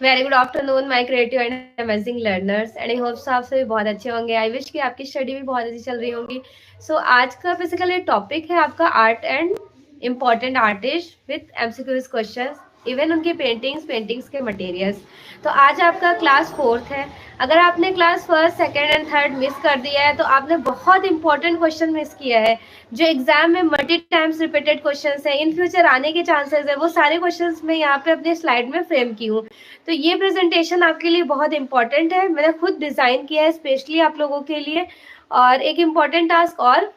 Very good afternoon my creative and amazing learners, and I hope so आप सभी बहुत अच्छे होंगे। आई विश कि आपकी स्टडी भी बहुत अच्छी चल रही होंगी। सो आज का बेसिकली टॉपिक है आपका art and important artist with MCQs questions, even उनकी पेंटिंग्स के मटेरियल्स। तो आज आपका क्लास 4th है। अगर आपने class 1st, 2nd and 3rd miss कर दिया है तो आपने बहुत इंपॉर्टेंट क्वेश्चन मिस किया है, जो एग्जाम में मल्टी टाइम्स रिपीटेड क्वेश्चंस है, इन फ्यूचर आने के चांसेस है। वो सारे क्वेश्चंस मैं यहाँ पे अपने स्लाइड में फ्रेम की हूँ। तो ये प्रेजेंटेशन आपके लिए बहुत इंपॉर्टेंट है, मैंने खुद डिजाइन किया है स्पेशली आप लोगों के लिए। और एक इम्पॉर्टेंट टास्क और,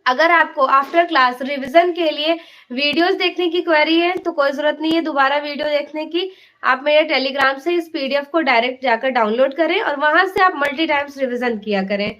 अगर आपको आफ्टर क्लास रिवीजन के लिए वीडियोस देखने की क्वेरी है तो कोई जरूरत नहीं है दोबारा वीडियो देखने की। आप मेरे टेलीग्राम से इस पीडीएफ को डायरेक्ट जाकर डाउनलोड करें और वहां से आप मल्टी टाइम्स रिवीजन किया करें,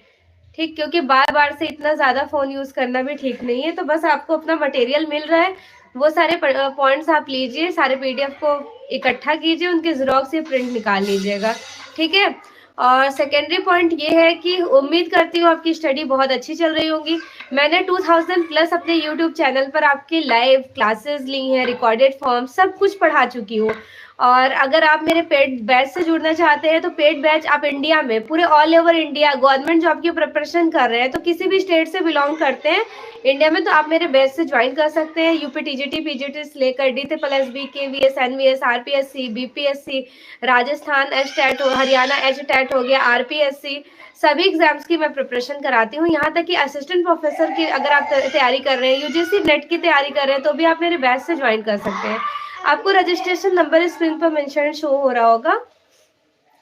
ठीक? क्योंकि बार बार से इतना ज्यादा फोन यूज करना भी ठीक नहीं है। तो बस आपको अपना मटेरियल मिल रहा है, वो सारे पॉइंट्स आप लीजिए, सारे पीडीएफ को इकट्ठा कीजिए, उनके जेरोक्स या प्रिंट निकाल लीजिएगा, ठीक है? और सेकेंडरी पॉइंट ये है कि उम्मीद करती हूँ आपकी स्टडी बहुत अच्छी चल रही होगी। मैंने 2000 प्लस अपने यूट्यूब चैनल पर आपकी लाइव क्लासेस ली हैं, रिकॉर्डेड फॉर्म सब कुछ पढ़ा चुकी हूँ। और अगर आप मेरे पेड बैच से जुड़ना चाहते हैं तो पेड बैच आप इंडिया में पूरे all over India government job की प्रिपरेशन कर रहे हैं, तो किसी भी स्टेट से बिलोंग करते हैं इंडिया में, तो आप मेरे बैच से ज्वाइन कर सकते हैं। यूपी टीजीटी पीजीटी से लेकर DSSB, KVS, NVS, RPSC, BPSC, Rajasthan HTET, Haryana HTET हो गया, RPSC, सभी एग्जाम्स की मैं प्रिपरेशन कराती हूँ। यहाँ तक कि असिस्टेंट प्रोफेसर की अगर आप तैयारी कर रहे हैं, UGC नेट की तैयारी कर रहे हैं, तो भी आप मेरे बैच से ज्वाइन कर सकते हैं। आपको रजिस्ट्रेशन नंबर स्क्रीन पर मेंशन शो हो रहा होगा।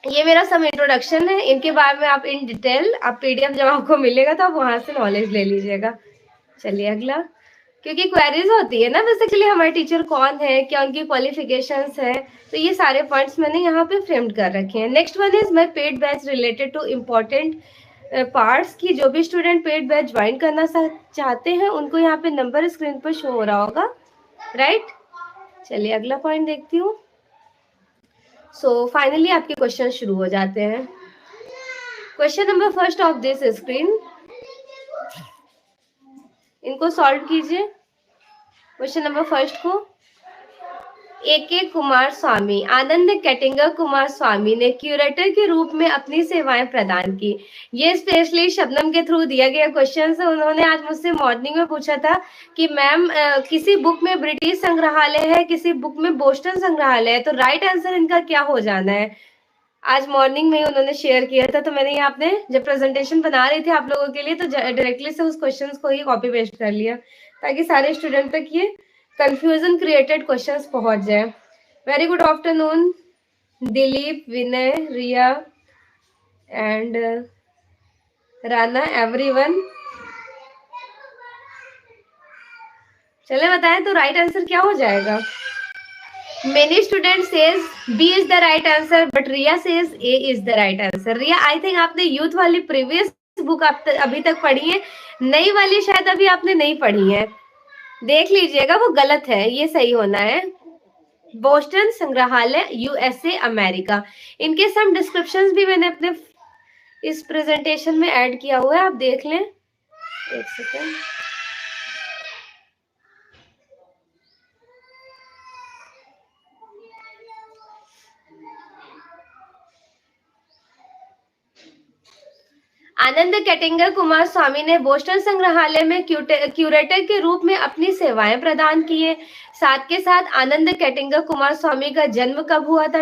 ये मेरा सब इंट्रोडक्शन है, इनके बारे में आप इन डिटेल आप पीडीएफ जब आपको मिलेगा तो आप वहां से नॉलेज ले लीजिएगा। चलिए अगला, क्योंकि क्वेरीज होती है ना बेसिकली हमारे टीचर कौन है, क्या उनकी क्वालिफिकेशंस है, तो ये सारे पॉइंट्स मैंने यहाँ पे फ्रेम्ड कर रखे हैं। Next one is my paid batch related to important parts की जो भी स्टूडेंट पेड बैच ज्वाइन करना चाहते हैं उनको यहाँ पे नंबर स्क्रीन पर शो हो रहा होगा, राइट? चलिए अगला पॉइंट देखती हूँ। सो फाइनली आपके क्वेश्चन शुरू हो जाते हैं। Question number first of this screen, इनको सॉल्व कीजिए। क्वेश्चन नंबर फर्स्ट को AK कुमार स्वामी, आनंद कैटिंगर कुमार स्वामी ने क्यूरेटर के रूप में अपनी सेवाएं प्रदान की। ये स्पेशली शबनम के थ्रू दिया गया क्वेश्चन है। उन्होंने आज मुझसे मॉर्निंग में पूछा था कि मैम किसी बुक में ब्रिटिश संग्रहालय है, किसी बुक में बोस्टन संग्रहालय है, तो राइट आंसर इनका क्या हो जाना है? आज मॉर्निंग में उन्होंने शेयर किया था, तो मैंने यहाँ अपने जब प्रेजेंटेशन बना रही थी आप लोगों के लिए तो डायरेक्टली से उस क्वेश्चन को ही कॉपी पेस्ट कर लिया ताकि सारे स्टूडेंट तक ये कंफ्यूजन क्रिएटेड क्वेश्चंस पहुंच जाए। Very good afternoon Dilip, Vinay, Riya and Rana, everyone. चले बताएं तो राइट आंसर क्या हो जाएगा? Many students says B is the right answer, but Riya says A is the right answer. Riya, I think आपने यूथ वाली प्रीवियस बुक अभी तक पढ़ी है, नई वाली शायद अभी आपने नहीं पढ़ी है, देख लीजिएगा, वो गलत है, ये सही होना है। बोस्टन संग्रहालय USA अमेरिका, इनके सम डिस्क्रिप्शंस भी मैंने अपने इस प्रेजेंटेशन में ऐड किया हुआ है, आप देख लें। एक सेकेंड, आनंद कैटिंगर कुमार स्वामी ने बोस्टन संग्रहालय में क्यूरेटर के रूप में अपनी सेवाएं प्रदान की है। साथ के साथ आनंद कैटिंगर कुमार स्वामी का जन्म कब हुआ था?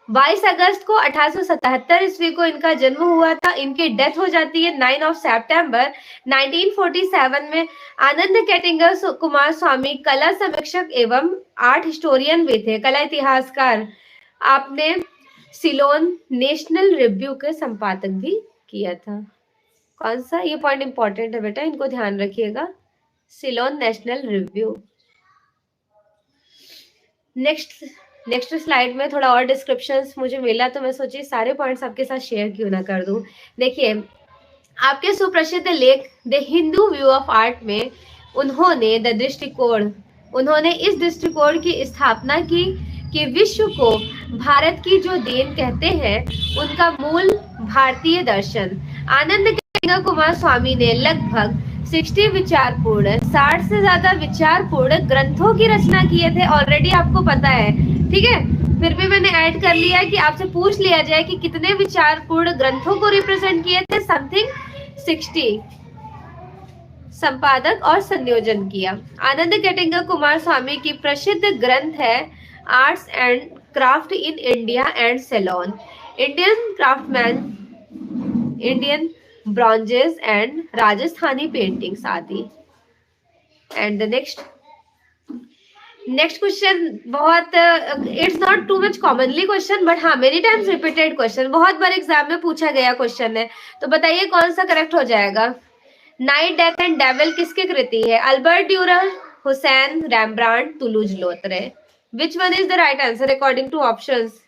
22 अगस्त को 1877 ईस्वी को इनका जन्म हुआ था। इनकी डेथ हो जाती है 9 सितंबर 1947 में। आनंद कैटिंगर कुमार स्वामी कला समीक्षक एवं आर्ट हिस्टोरियन भी थे, कला इतिहासकार। आपने सिलोन नेशनल रिव्यू के संपादक भी किया था। कौन सा? ये पॉइंट इंपॉर्टेंट है बेटा, इनको ध्यान रखिएगा, Ceylon national review. Next slide में थोड़ा और डिस्क्रिप्शंस मुझे मिला तो मैं सोची सारे पॉइंट्स आपके साथ शेयर क्यों ना कर दूं। देखिए, आपके सुप्रसिद्ध लेख the Hindu view of art में उन्होंने इस दृष्टिकोण की स्थापना की कि विश्व को भारत की जो देन कहते हैं उनका मूल भारतीय दर्शन। आनंद कैटिंगर कुमार स्वामी ने लगभग 60 से ज्यादा विचारपूर्ण ग्रंथों की रचना किए थे। ऑलरेडी आपको पता है ठीक है, फिर भी मैंने ऐड कर लिया कि आपसे पूछ लिया जाए कि कितने विचारपूर्ण ग्रंथों को रिप्रेजेंट किए थे, समथिंग 60 संपादक और संयोजन किया। आनंद गटिंगा कुमार स्वामी की प्रसिद्ध ग्रंथ है arts and craft in India and Ceylon, Indian craftsman, Indian bronzes and Rajasthani paintings आदि। एंड द नेक्स्ट क्वेश्चन बहुत it's not too much commonly question, but हाँ मेनी टाइम्स रिपीटेड क्वेश्चन, बहुत बार एग्जाम में पूछा गया क्वेश्चन है। तो बताइए कौन सा करेक्ट हो जाएगा। नाइट डेथ एंड डेविल किसकी कृति है? Albert Durer, Hussain, Rembrandt, Toulouse Lautrec. Which one is the right answer according to options?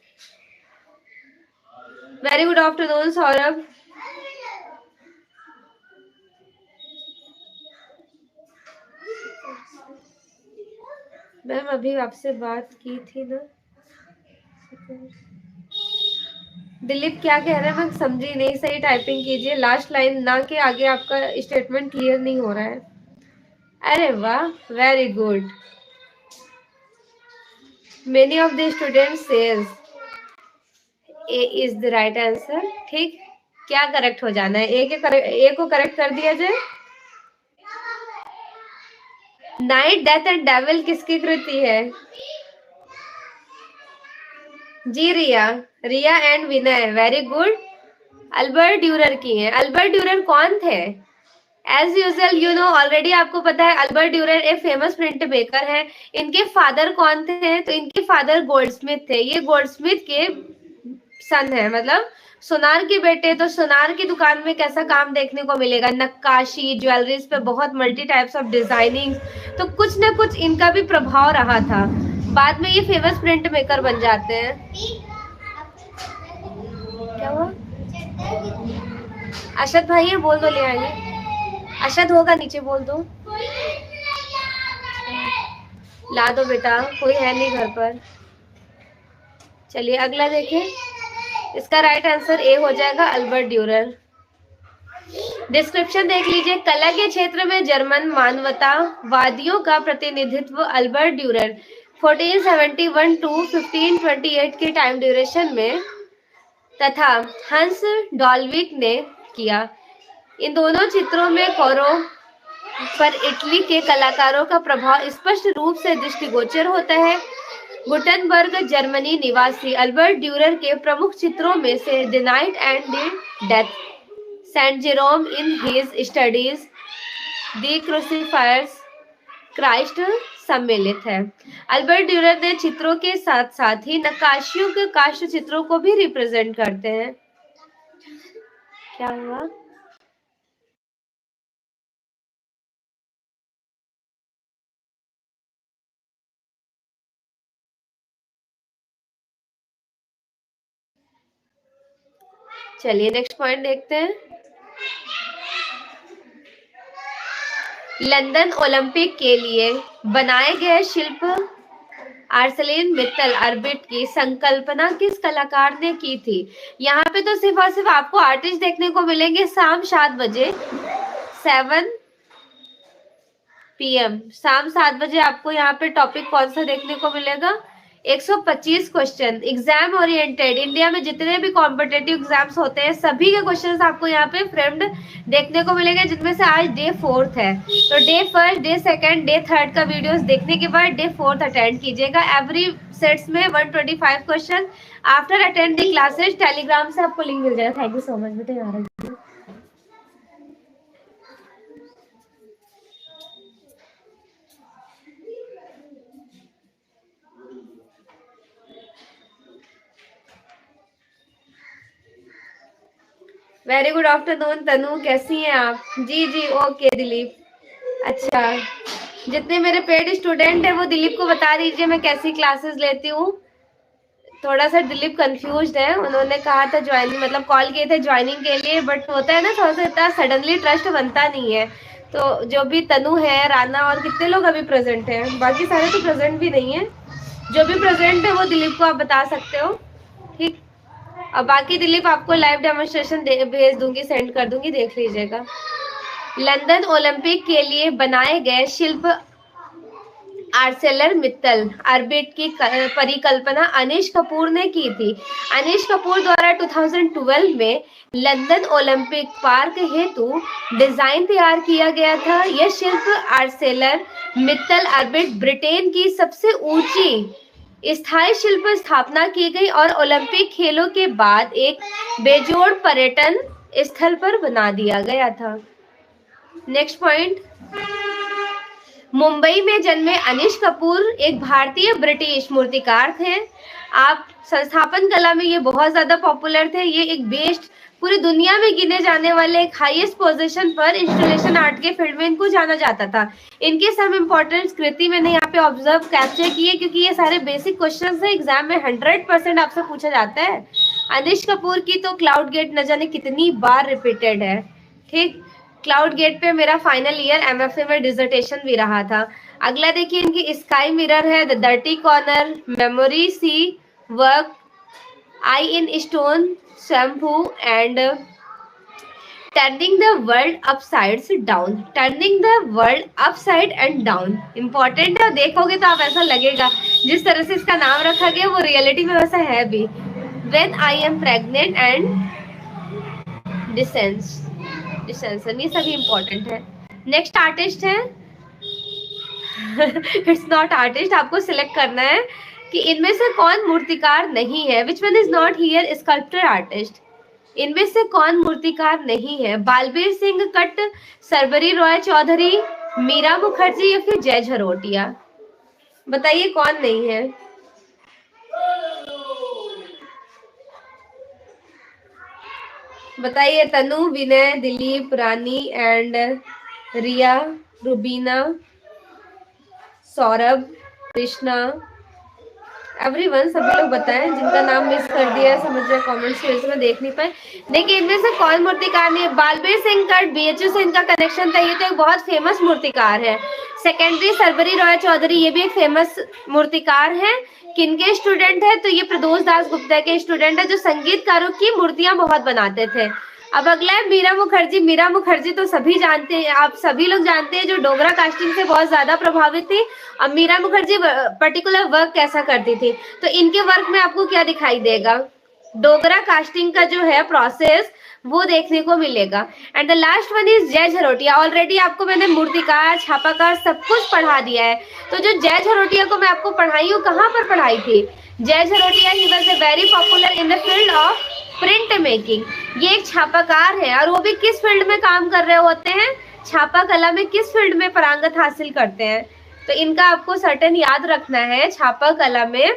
Very good afternoon Saurabh. Ma'am अभी आपसे बात की थी ना। दिलीप क्या कह रहे हैं मैं समझी नहीं, सही टाइपिंग कीजिए, लास्ट लाइन ना के आगे आपका स्टेटमेंट क्लियर नहीं हो रहा है। अरे वाह, very good. Many of the students says A is the right answer. ठीक, क्या करेक्ट हो जाना है? ए को करेक्ट कर दिया जाए। नाइट डेथ एंड डेविल किसकी कृति है? जी Riya, Riya and Vinay, very good. Albert Durer की है। अल्बर्ट ड्यूरर कौन थे? As usual you know already, आपको पता है अल्बर्ट ड्यूरर एक फेमस प्रिंट मेकर है। इनके फादर कौन थे? तो इनके फादर गोल्डस्मिथ थे। ये गोल्डस्मिथ के सन है, मतलब सोनार के बेटे। तो सोनार की दुकान में कैसा काम देखने को मिलेगा? नक्काशी, ज्वेलरीज पे बहुत मल्टी टाइप्स ऑफ डिजाइनिंग। तो कुछ ना कुछ इनका भी प्रभाव रहा था। बाद में ये फेमस प्रिंट मेकर बन जाते हैं। क्या हुआ? अशद भाई है, बोल दो ले आइए। अशद होगा नीचे, बोल दो ला दो बेटा, कोई है नहीं घर पर। चलिए अगला देखें। इसका राइट आंसर ए हो जाएगा, अल्बर्ट ड्यूरर। डिस्क्रिप्शन देख लीजिए। कला के क्षेत्र में जर्मन मानवतावादियों का प्रतिनिधित्व अल्बर्ट ड्यूरर 1471 टू 1528 के टाइम ड्यूरेशन में तथा हंस डॉल्विक ने किया। इन दोनों चित्रों में कोरो पर इटली के कलाकारों का प्रभाव स्पष्ट रूप से दृष्टिगोचर होता है। गुटनबर्ग जर्मनी निवासी अल्बर्ट ड्यूरर के प्रमुख चित्रों में से the knight and the death, saint Jerome in his studies, the crucifiers, Christ सम्मिलित है। अल्बर्ट ड्यूरर ने चित्रों के साथ साथ ही नक्काशियों के काष्ठ चित्रों को भी रिप्रेजेंट करते हैं। क्या हुआ? चलिए नेक्स्ट पॉइंट देखते हैं। लंदन ओलंपिक के लिए बनाए गए शिल्प आर्सेलिन मित्तल ऑर्बिट की संकल्पना किस कलाकार ने की थी? यहाँ पे तो सिर्फ और सिर्फ आपको आर्टिस्ट देखने को मिलेंगे शाम 7 बजे, 7 PM, शाम 7 बजे आपको यहाँ पे टॉपिक कौन सा देखने को मिलेगा? 125 क्वेश्चन एग्जाम ओरिएंटेड। इंडिया में जितने भी कॉम्पिटेटिव एग्जाम्स होते हैं सभी के क्वेश्चंस आपको यहाँ पे फ्रेम्ड देखने को मिलेंगे, जिनमें से आज डे 4 है। तो डे 1, डे 2, डे 3 का वीडियोस देखने के बाद डे 4 अटेंड कीजिएगा। एवरी सेट्स में 125 question. After attending classes Telegram से आपको लिंक मिल जाएगा। थैंक यू सो मच बेटे। यार वेरी गुड आफ्टरनून तनु, कैसी हैं आप? जी जी ओके दिलीप। अच्छा, जितने मेरे पेड स्टूडेंट है वो दिलीप को बता दीजिए मैं कैसी क्लासेस लेती हूँ। थोड़ा सा दिलीप कंफ्यूज्ड है, उन्होंने कहा था ज्वाइनिंग, मतलब कॉल किए थे ज्वाइनिंग के लिए, बट होता है ना थोड़ा सा इतना सडनली ट्रस्ट बनता नहीं है। तो जो भी तनु है, राना और कितने लोग अभी प्रेजेंट हैं, बाकी सारे तो प्रेजेंट भी नहीं है। जो भी प्रेजेंट है वो दिलीप को आप बता सकते हो, ठीक। और बाकी दिलीप आपको लाइव डेमोन्स्ट्रेशन भेज दूंगी, सेंड कर दूंगी, देख लीजिएगा। लंदन ओलंपिक के लिए बनाए गए शिल्प आर्सेलर मित्तल ऑर्बिट की परिकल्पना अनीश कपूर ने की थी। अनीश कपूर द्वारा 2012 में लंदन ओलंपिक पार्क हेतु डिजाइन तैयार किया गया था। यह शिल्प आर्सेलर मित्तल ऑर्बिट ब्रिटेन की सबसे ऊंची स्थायी शिल्प स्थापना की गई और ओलंपिक खेलों के बाद एक बेजोड़ पर्यटन स्थल पर बना दिया गया था। नेक्स्ट पॉइंट, मुंबई में जन्मे अनीश कपूर एक भारतीय ब्रिटिश मूर्तिकार थे। आप संस्थापन कला में ये बहुत ज्यादा पॉपुलर थे। ये एक बेस्ट पूरी दुनिया में गिने जाने वाले एक हाईएस्ट पोजीशन पर इंस्टॉलेशन आर्ट के फील्ड में इनको जाना जाता था। इनके सब इंपॉर्टेंट कृति मैंने यहाँ पे ऑब्जर्व कैप्चर किए क्योंकि ये सारे बेसिक क्वेश्चंस है, एग्जाम में 100% आपसे पूछा जाता है। अनीश कपूर की तो क्लाउड गेट न जाने कितनी बार रिपीटेड है। ठीक, क्लाउड गेट पे मेरा फाइनल ईयर एमएफए में डिसर्टेशन भी रहा था। अगला देखिए, इनकी स्काई मिरर है, the dirty corner, memory sea work, eye in stone, shampoo and turning the world upside down. Turning the world upside and down important है, देखोगे तो आप ऐसा लगेगा जिस तरह से इसका नाम रखा गया वो रियलिटी में वैसा है भी। When I am pregnant and डिसेंशन, ये सभी इंपॉर्टेंट है। नेक्स्ट आर्टिस्ट है इट्स नॉट आर्टिस्ट, आपको सिलेक्ट करना है कि इनमें से कौन मूर्तिकार नहीं है। Which one is not here sculpture artist, इनमें से कौन मूर्तिकार नहीं है। बालबीर सिंह कट, सरबरी रॉय चौधरी, मीरा मुखर्जी या फिर जय झरोटिया, बताइए कौन नहीं है। बताइए, तनु, विनय, दिलीप, रानी and Riya, Rubina, Saurabh, Krishna, everyone, सभी लोग बताएं जिनका नाम मिस कर दिया समझ रहे कमेंट्स की वजह से मैं देख नहीं पाई। देखिए, इनमें से कौन मूर्तिकार नहीं है। बालबीर सिंह कट, बीएचयू से इनका कनेक्शन था, ये तो एक बहुत फेमस मूर्तिकार है। सेकेंडरी, सरबरी रॉय चौधरी, ये भी एक फेमस मूर्तिकार है। किनके स्टूडेंट है, तो ये प्रदोष दास गुप्ता के स्टूडेंट है जो संगीतकारों की मूर्तियां बहुत बनाते थे। अब अगला है मीरा मुखर्जी। मीरा मुखर्जी तो सभी जानते हैं, आप सभी लोग जानते हैं, जो डोगरा कास्टिंग से बहुत ज्यादा प्रभावित थी। अब मीरा मुखर्जी पर्टिकुलर वर्क कैसा करती थी, तो इनके वर्क में आपको क्या दिखाई देगा, डोगरा कास्टिंग का जो है प्रोसेस वो देखने को मिलेगा। And the last one is जय झरोटिया। ऑलरेडी आपको मैंने मूर्तिकार, छापाकार सब कुछ पढ़ा दिया है। तो जो जय झरोटिया को मैं आपको पढ़ाई हूँ, कहाँ पर पढ़ाई थी, Jai Jharotia he was a very popular in the field of print making. ये एक छापाकार है और वो भी किस फील्ड में काम कर रहे होते हैं, छापा कला में किस फील्ड में पारंगत हासिल करते हैं। तो इनका आपको सर्टेन याद रखना है, छापा कला में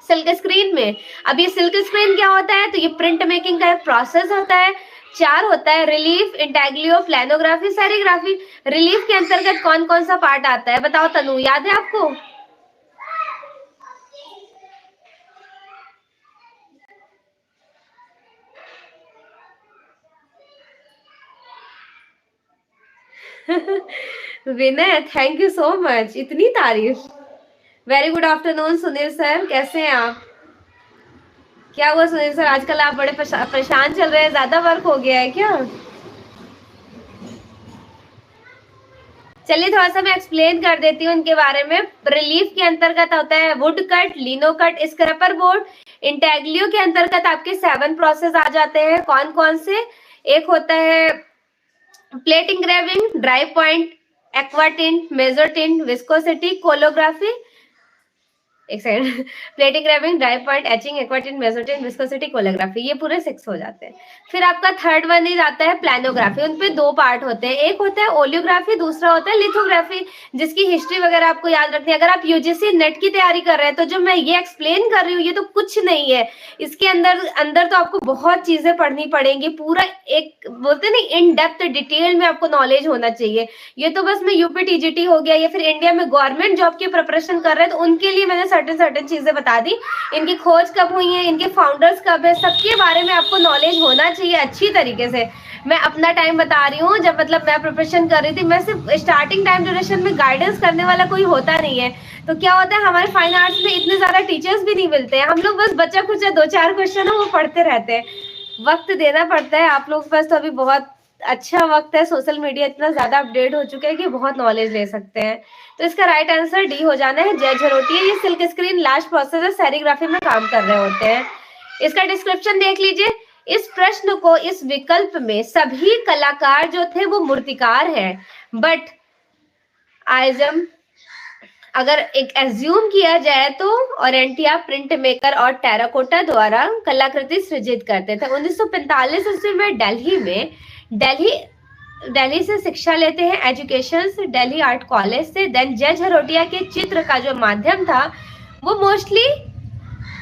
सिल्क स्क्रीन में। अब ये सिल्क स्क्रीन क्या होता है, तो ये प्रिंट मेकिंग का एक प्रोसेस होता है। 4 होता है, रिलीफ, इंटैग्लियो, प्लानोग्राफी, सेरिग्राफी। रिलीफ के अंतर्गत कौन कौन सा पार्ट आता है, बताओ तनु, याद है आपको। विनय, थैंक यू सो मच, इतनी तारीफ। Very good afternoon Sunil sir, कैसे हैं आप। क्या हुआ सुनील सर, आजकल आप बड़े परेशान चल रहे हैं, ज्यादा वर्क हो गया है क्या। चलिए थोड़ा सा मैं एक्सप्लेन कर देती हूँ इनके बारे में। रिलीफ के अंतर्गत होता है would cut, लिनो cut, scraper board. Intaglio के अंतर्गत आपके 7 प्रोसेस आ जाते हैं। कौन कौन से, एक होता है plate engraving, dry point, aquatint, mezzotint, viscosity, collography, एक second, plate engraving, dry point, etching, aquatint, mezzotint, viscosity, collography, ये पूरे 6 हो जाते हैं। फिर आपका थर्ड वन इज आता है प्लानोग्राफी। उनपे 2 पार्ट होते हैं, एक होता है ओलियोग्राफी, दूसरा होता है लिथोग्राफी, जिसकी हिस्ट्री वगैरह आपको याद रखनी है। अगर आप यूजीसी नेट की तैयारी कर रहे हैं तो जो मैं ये एक्सप्लेन कर रही हूँ ये तो कुछ नहीं है, इसके अंदर तो आपको बहुत चीजें पढ़नी पड़ेंगी। पूरा एक बोलते नहीं इन डेप्थ डिटेल में आपको नॉलेज होना चाहिए। ये तो बस मैं यूपी टीजीटी हो गया या फिर इंडिया में गवर्नमेंट जॉब की प्रिपरेशन कर रहे हैं तो उनके लिए मैंने सर्टेन चीजें बता दी। इनकी खोज कब हुई है, इनके फाउंडर्स कब है, सबके बारे में आपको नॉलेज होना चाहिए अच्छी तरीके से। मैं अपना टाइम बता रही हूँ, जब मतलब मैं प्रिपरेशन कर रही थी, मैं सिर्फ स्टार्टिंग टाइम ड्यूरेशन में गाइडेंस करने वाला कोई होता नहीं है। तो क्या होता है, हमारे फाइन आर्ट्स में इतने ज्यादा टीचर्स भी नहीं मिलते हैं, हम लोग बस बच्चा खुचा 2-4 क्वेश्चन है वो पढ़ते रहते हैं। वक्त देना पड़ता है, आप लोग के पास तो अभी बहुत अच्छा वक्त है, सोशल मीडिया इतना ज्यादा अपडेट हो चुका है कि बहुत नॉलेज ले सकते हैं। तो इसका राइट आंसर डी हो जाना है, जय झरोटिया। ये सिल्क स्क्रीन लास्ट प्रोसेस है, सेरिग्राफी में काम कर रहे होते हैं। इसका डिस्क्रिप्शन देख लीजिए। इस प्रश्न को इस विकल्प में सभी कलाकार जो थे वो मूर्तिकार हैं, बट आइजम अगर एक एज्यूम किया जाए तो ओरेंटिया प्रिंट मेकर और टेराकोटा द्वारा कलाकृति सृजित करते थे। 1945 ईस्वी में दिल्ली से शिक्षा लेते हैं, एजुकेशन से दिल्ली आर्ट कॉलेज से। देन जय झरोटिया के चित्र का जो माध्यम था वो मोस्टली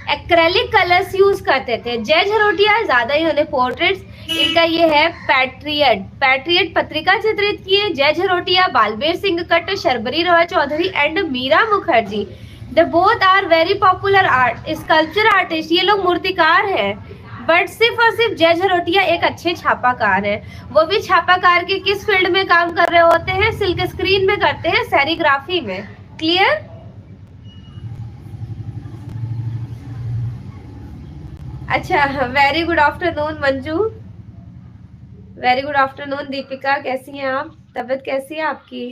एक्रेलिक कलर्स यूज करते थे। जय झरोटिया ज्यादा ही उन्हें पोर्ट्रेट्स, इनका ये है पैट्रियट पत्रिका चित्रित किए। Jai Jharotia, Balbir Singh Katt, Sharbari Roy Chowdhury and Meera Mukherjee, they both are very popular art sculpture artist. ये लोग मूर्तिकार हैं, बट सिर्फ और सिर्फ जय झरोटिया एक अच्छे छापाकार हैं। वो भी छापाकार के किस फील्ड में काम कर रहे होते हैं? सिल्क स्क्रीन में करते हैं, सेरिग्राफी में। क्लियर? अच्छा, very good afternoon Manju, very good afternoon Deepika, कैसी हैं आप? तबीयत कैसी है आपकी?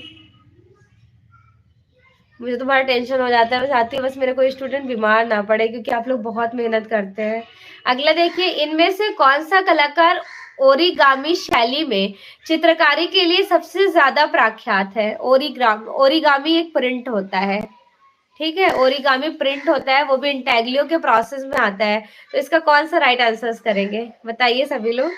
मुझे तो बड़ा टेंशन हो जाता है, मैं चाहती हूँ बस मेरे कोई स्टूडेंट बीमार ना पड़े, क्योंकि आप लोग बहुत मेहनत करते हैं। अगला देखिए, इनमें से कौन सा कलाकार ओरिगामी शैली में चित्रकारी के लिए सबसे ज्यादा प्रख्यात है? ओरिगामी एक प्रिंट होता है, ठीक है, ओरिगामी प्रिंट होता है, वो भी इंटेग्लियो के प्रोसेस में आता है। तो इसका कौन सा राइट आंसर्स करेंगे, बताइए सभी लोग।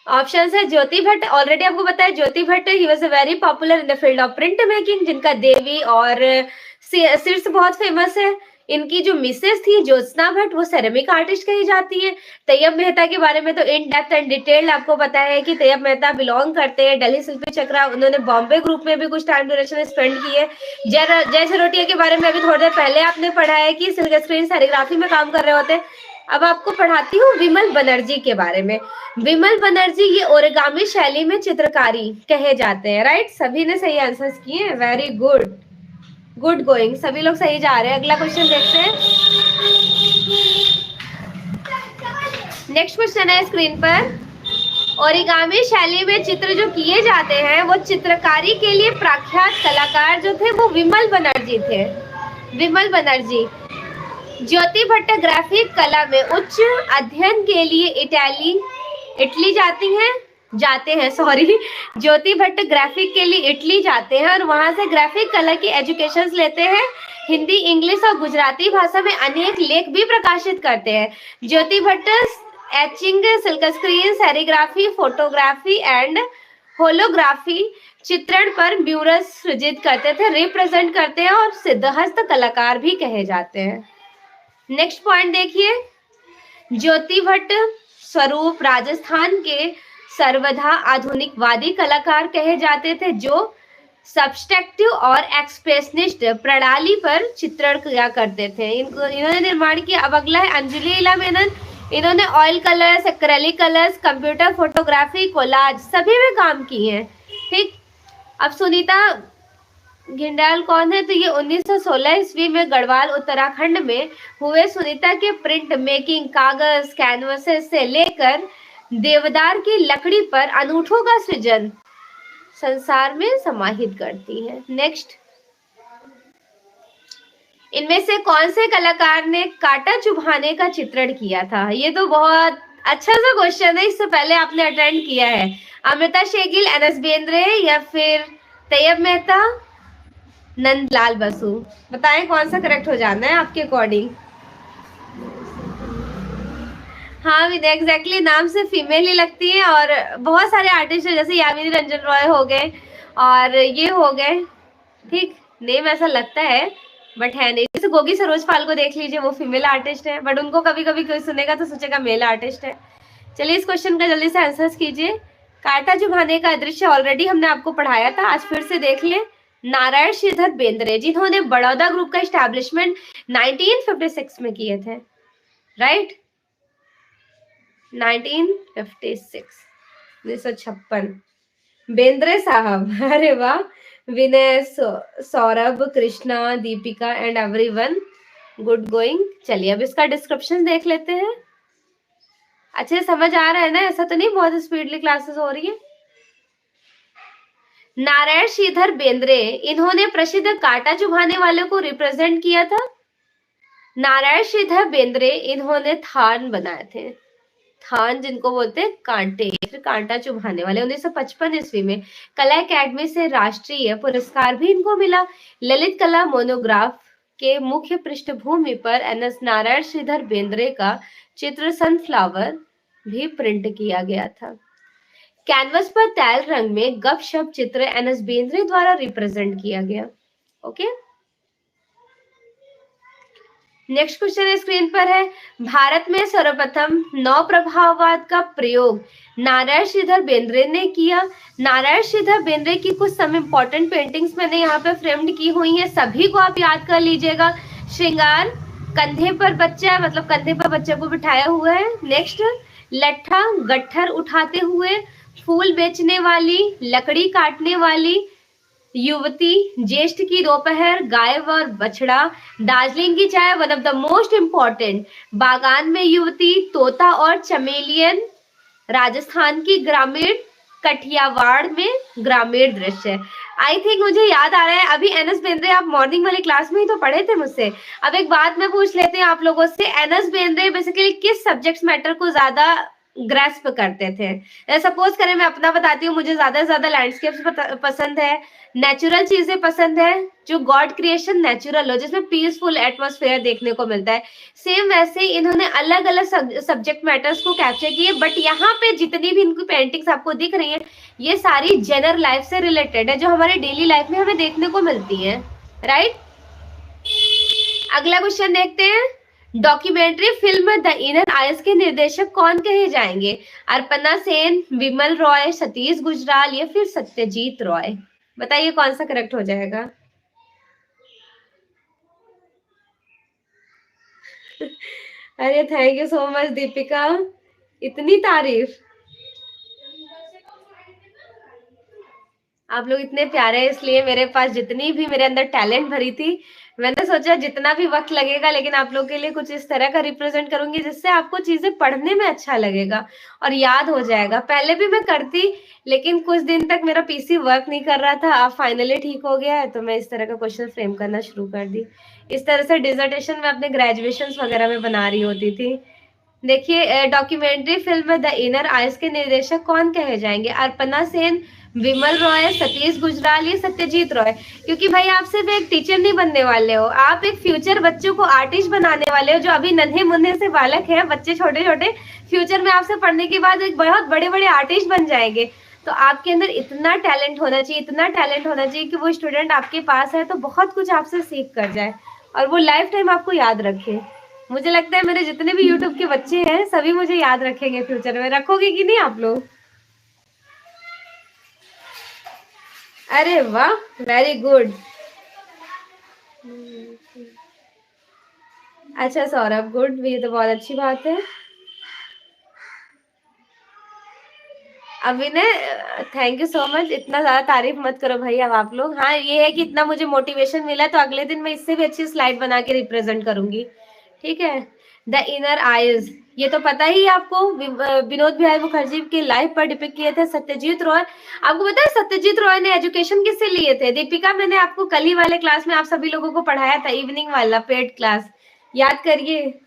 ऑप्शन है ज्योति भट्ट, ऑलरेडी आपको बताया Jyoti Bhatt, he was very popular in the field of print making, जिनका देवी और शीर्ष बहुत फेमस है। इनकी जो मिसेस थी ज्योत्सना भट्ट, वो सेरेमिक आर्टिस्ट कही जाती है। तैयब मेहता के बारे में तो इन डेप्थ एंड डिटेल आपको पता है कि तैयब मेहता बिलोंग करते हैं दिल्ली शिल्पी चक्रा, उन्होंने बॉम्बे ग्रुप में भी कुछ टाइम ड्यूरेशन स्पेंड की है। जय झरोटिया के बारे में अभी थोड़ी देर पहले आपने पढ़ा है कि सिल्क स्क्रीन सेरिग्राफी में काम कर रहे होते हैं। अब आपको पढ़ाती हूँ विमल बनर्जी के बारे में। विमल बनर्जी ये ओरिगामी शैली में चित्रकारी कहे जाते हैं, राइट? सभी ने सही आंसर्स किए हैं, वेरी गुड, गुड गोइंग, सभी लोग सही जा रहे हैं। अगला क्वेश्चन देखते हैं। नेक्स्ट क्वेश्चन है स्क्रीन पर, ओरिगामी शैली में चित्र जो किए जाते हैं वो चित्रकारी के लिए प्रख्यात कलाकार जो थे वो विमल बनर्जी थे। विमल बनर्जी। ज्योति भट्ट ग्राफिक कला में उच्च अध्ययन के लिए इटली जाते हैं सॉरी, ज्योति भट्ट ग्राफिक के लिए इटली जाते हैं और वहां से ग्राफिक कला की एजुकेशन लेते हैं। हिंदी, इंग्लिश और गुजराती भाषा में अनेक लेख भी प्रकाशित करते हैं। Jyoti Bhatt etching, silk screen, serigraphy, photography and holography चित्रण पर म्यूरल्स सृजित करते थे, रिप्रेजेंट करते हैं और सिद्धहस्त कलाकार भी कहे जाते हैं। नेक्स्ट पॉइंट देखिए, ज्योति भट्ट स्वरूप राजस्थान के सर्वथा आधुनिकवादी कलाकार कहे जाते थे, जो सब्सट्रैक्टिव और एक्सप्रेशनिस्ट प्रणाली पर चित्रण किया करते थे। इन्होंने निर्माण किया। अब अगला है अंजलि इला मेनन, इन्होंने oil colours, acrylic colours, computer photography, collage सभी में काम किए हैं, ठीक। अब सुनीता घिंडाल कौन है? तो ये 1916 ईस्वी में गढ़वाल उत्तराखंड में हुए सुनीता के प्रिंट मेकिंग, कागज, कैनवसेस से लेकर देवदार की लकड़ी पर अनूठों का सृजन संसार में समाहित करती है। नेक्स्ट, इनमें से कौन से कलाकार ने कांटा चुभाने का चित्रण किया था? ये तो बहुत अच्छा सा क्वेश्चन है, इससे पहले आपने अटेंड किया है। अमृता शेगिल, एनएस बेंद्रे या फिर तैयब मेहता, नंदलाल बसु, बताएं कौन सा करेक्ट हो जाना है आपके अकॉर्डिंग। हाँ विनय, एग्जैक्टली, नाम से फीमेल ही लगती है और बहुत सारे आर्टिस्ट है, जैसे यामिनी रंजन रॉय हो गए और ये हो गए, ठीक, नेम ऐसा लगता है बट है नहीं। जैसे गोगी सरोज पाल को देख लीजिए, वो फीमेल आर्टिस्ट है, बट उनको कभी कभी कोई सुनेगा तो सोचेगा मेल आर्टिस्ट है। चलिए इस क्वेश्चन का जल्दी से आंसर कीजिए। कांटा चुभाने का दृश्य ऑलरेडी हमने आपको पढ़ाया था, आज फिर से देख ले। नारायण श्रीधर बेंद्रे, जिन्होंने बड़ौदा ग्रुप का एस्टैब्लिशमेंट 1956 में किए थे, राइट, 1956। बेंद्रे साहब, अरे वाह। Vinay, Saurabh, Krishna, Deepika and everyone, good going. चलिए अब इसका डिस्क्रिप्शन देख लेते हैं। अच्छे से समझ आ रहा है ना? ऐसा तो नहीं बहुत स्पीडली क्लासेस हो रही है? नारायण श्रीधर बेंद्रे, इन्होंने प्रसिद्ध कांटा चुभाने वाले को रिप्रेजेंट किया था। नारायण श्रीधर बेंद्रे, इन्होंने थान बनाए थे। थान जिनको बोलते हैं कांटे, फिर कांटा चुभाने वाले। 1955 ईस्वी में कला अकादमी से राष्ट्रीय पुरस्कार भी इनको मिला। ललित कला मोनोग्राफ के मुख्य पृष्ठभूमि पर एनएस नारायण श्रीधर बेंद्रे का चित्र सनफ्लावर भी प्रिंट किया गया था। कैनवस पर तैल रंग में गपशप चित्र एनएस बेंद्रे द्वारा रिप्रेजेंट किया गया। ओके, नेक्स्ट क्वेश्चन स्क्रीन पर है। भारत में सर्वप्रथम नौ प्रभाववाद का प्रयोग नारायण श्रीधर बेंद्रे ने किया। नारायण श्रीधर बेंद्रे की कुछ सम इंपॉर्टेंट पेंटिंग्स मैंने यहाँ पे फ्रेम्ड की हुई हैं, सभी को आप याद कर लीजिएगा। श्रृंगार, कंधे पर बच्चा, मतलब कंधे पर बच्चे को बिठाया हुआ है। नेक्स्ट, लट्ठा, गट्ठर उठाते हुए, फूल बेचने वाली, लकड़ी काटने वाली, युवती, ज्येष्ठ की दोपहर, गाय और बछड़ा, दार्जिलिंग की चाय, one of the most important, बागान में युवती, तोता और चमेलियन, राजस्थान की ग्रामीण, कठियावाड़ में ग्रामीण दृश्य। आई थिंक मुझे याद आ रहा है, अभी एनएस बेंद्रे आप मॉर्निंग वाली क्लास में ही तो पढ़े थे मुझसे। अब एक बात मैं पूछ लेते हैं आप लोगों से, एनएस बेंद्रे बेसिकली किस सब्जेक्ट मैटर को ज्यादा ग्रेस्प करते थे? सपोज करें मैं अपना बताती हूँ, मुझे ज्यादा से ज्यादा लैंडस्केप पसंद है, नेचुरल चीजें पसंद है, जो गॉड क्रिएशन नेचुरल हो, जिसमें पीसफुल एटमॉस्फेयर देखने को मिलता है। सेम वैसे ही इन्होंने अलग अलग सब्जेक्ट मैटर्स को कैप्चर किए, बट यहाँ पे जितनी भी इनकी पेंटिंग्स आपको दिख रही हैं, ये सारी जनरल लाइफ से रिलेटेड है, जो हमारे डेली लाइफ में हमें देखने को मिलती है। राइट, अगला क्वेश्चन देखते हैं। Documentary film the inner eyes के निर्देशक कौन कहे जाएंगे? अर्पणा सेन, विमल रॉय, सतीश गुजराल या फिर सत्यजीत रॉय? बताइए कौन सा करेक्ट हो जाएगा? अरे thank you so much Deepika, इतनी तारीफ। आप लोग इतने प्यारे हैं, इसलिए मेरे पास जितनी भी मेरे अंदर टैलेंट भरी थी, मैंने सोचा जितना भी वक्त लगेगा, लेकिन आप लोग के लिए कुछ इस तरह का रिप्रेजेंट करूंगी जिससे आपको चीजें पढ़ने में अच्छा लगेगा और याद हो जाएगा। पहले भी मैं करती, लेकिन कुछ दिन तक मेरा पीसी वर्क नहीं कर रहा था, अब फाइनली ठीक हो गया है, तो मैं इस तरह का क्वेश्चन फ्रेम करना शुरू कर दी। इस तरह से डिजर्टेशन में अपने ग्रेजुएशन वगैरह में बना रही होती थी। देखिए, documentary film the inner eyes के निर्देशक कौन कहे जाएंगे? अर्पणा सेन, विमल रॉय, सतीश गुजराल या सत्यजीत रॉय? क्योंकि भाई आप सिर्फ एक टीचर नहीं बनने वाले हो, आप एक फ्यूचर बच्चों को आर्टिस्ट बनाने वाले हो, जो अभी नन्हे मुन्ने से बालक है, बच्चे छोटे छोटे, फ्यूचर में आपसे पढ़ने के बाद एक बहुत बड़े बड़े आर्टिस्ट बन जाएंगे। तो आपके अंदर इतना टैलेंट होना चाहिए, इतना टैलेंट होना चाहिए कि वो स्टूडेंट आपके पास है तो बहुत कुछ आपसे सीख कर जाए और वो लाइफ टाइम आपको याद रखे। मुझे लगता है मेरे जितने भी यूट्यूब के बच्चे हैं सभी मुझे याद रखेंगे फ्यूचर में। रखोगे कि नहीं आप लोग? अरे वाह, वेरी गुड। अच्छा सौरभ, गुड, ये तो बहुत अच्छी बात है। अभिनय, थैंक यू सो मच। इतना ज्यादा तारीफ मत करो भाई अब आप लोग। हाँ, ये है कि इतना मुझे मोटिवेशन मिला तो अगले दिन मैं इससे भी अच्छी स्लाइड बना के रिप्रेजेंट करूंगी। ठीक है, द इनर आइज, ये तो पता ही आपको, विनोद बिहारी मुखर्जी के लाइफ पर डिपिक्ट किए थे सत्यजीत रॉय। आपको पता है सत्यजीत रॉय ने एजुकेशन किससे लिए थे? दीपिका, मैंने आपको कल ही वाले क्लास में आप सभी लोगों को पढ़ाया था, इवनिंग वाला पेड क्लास, याद करिए।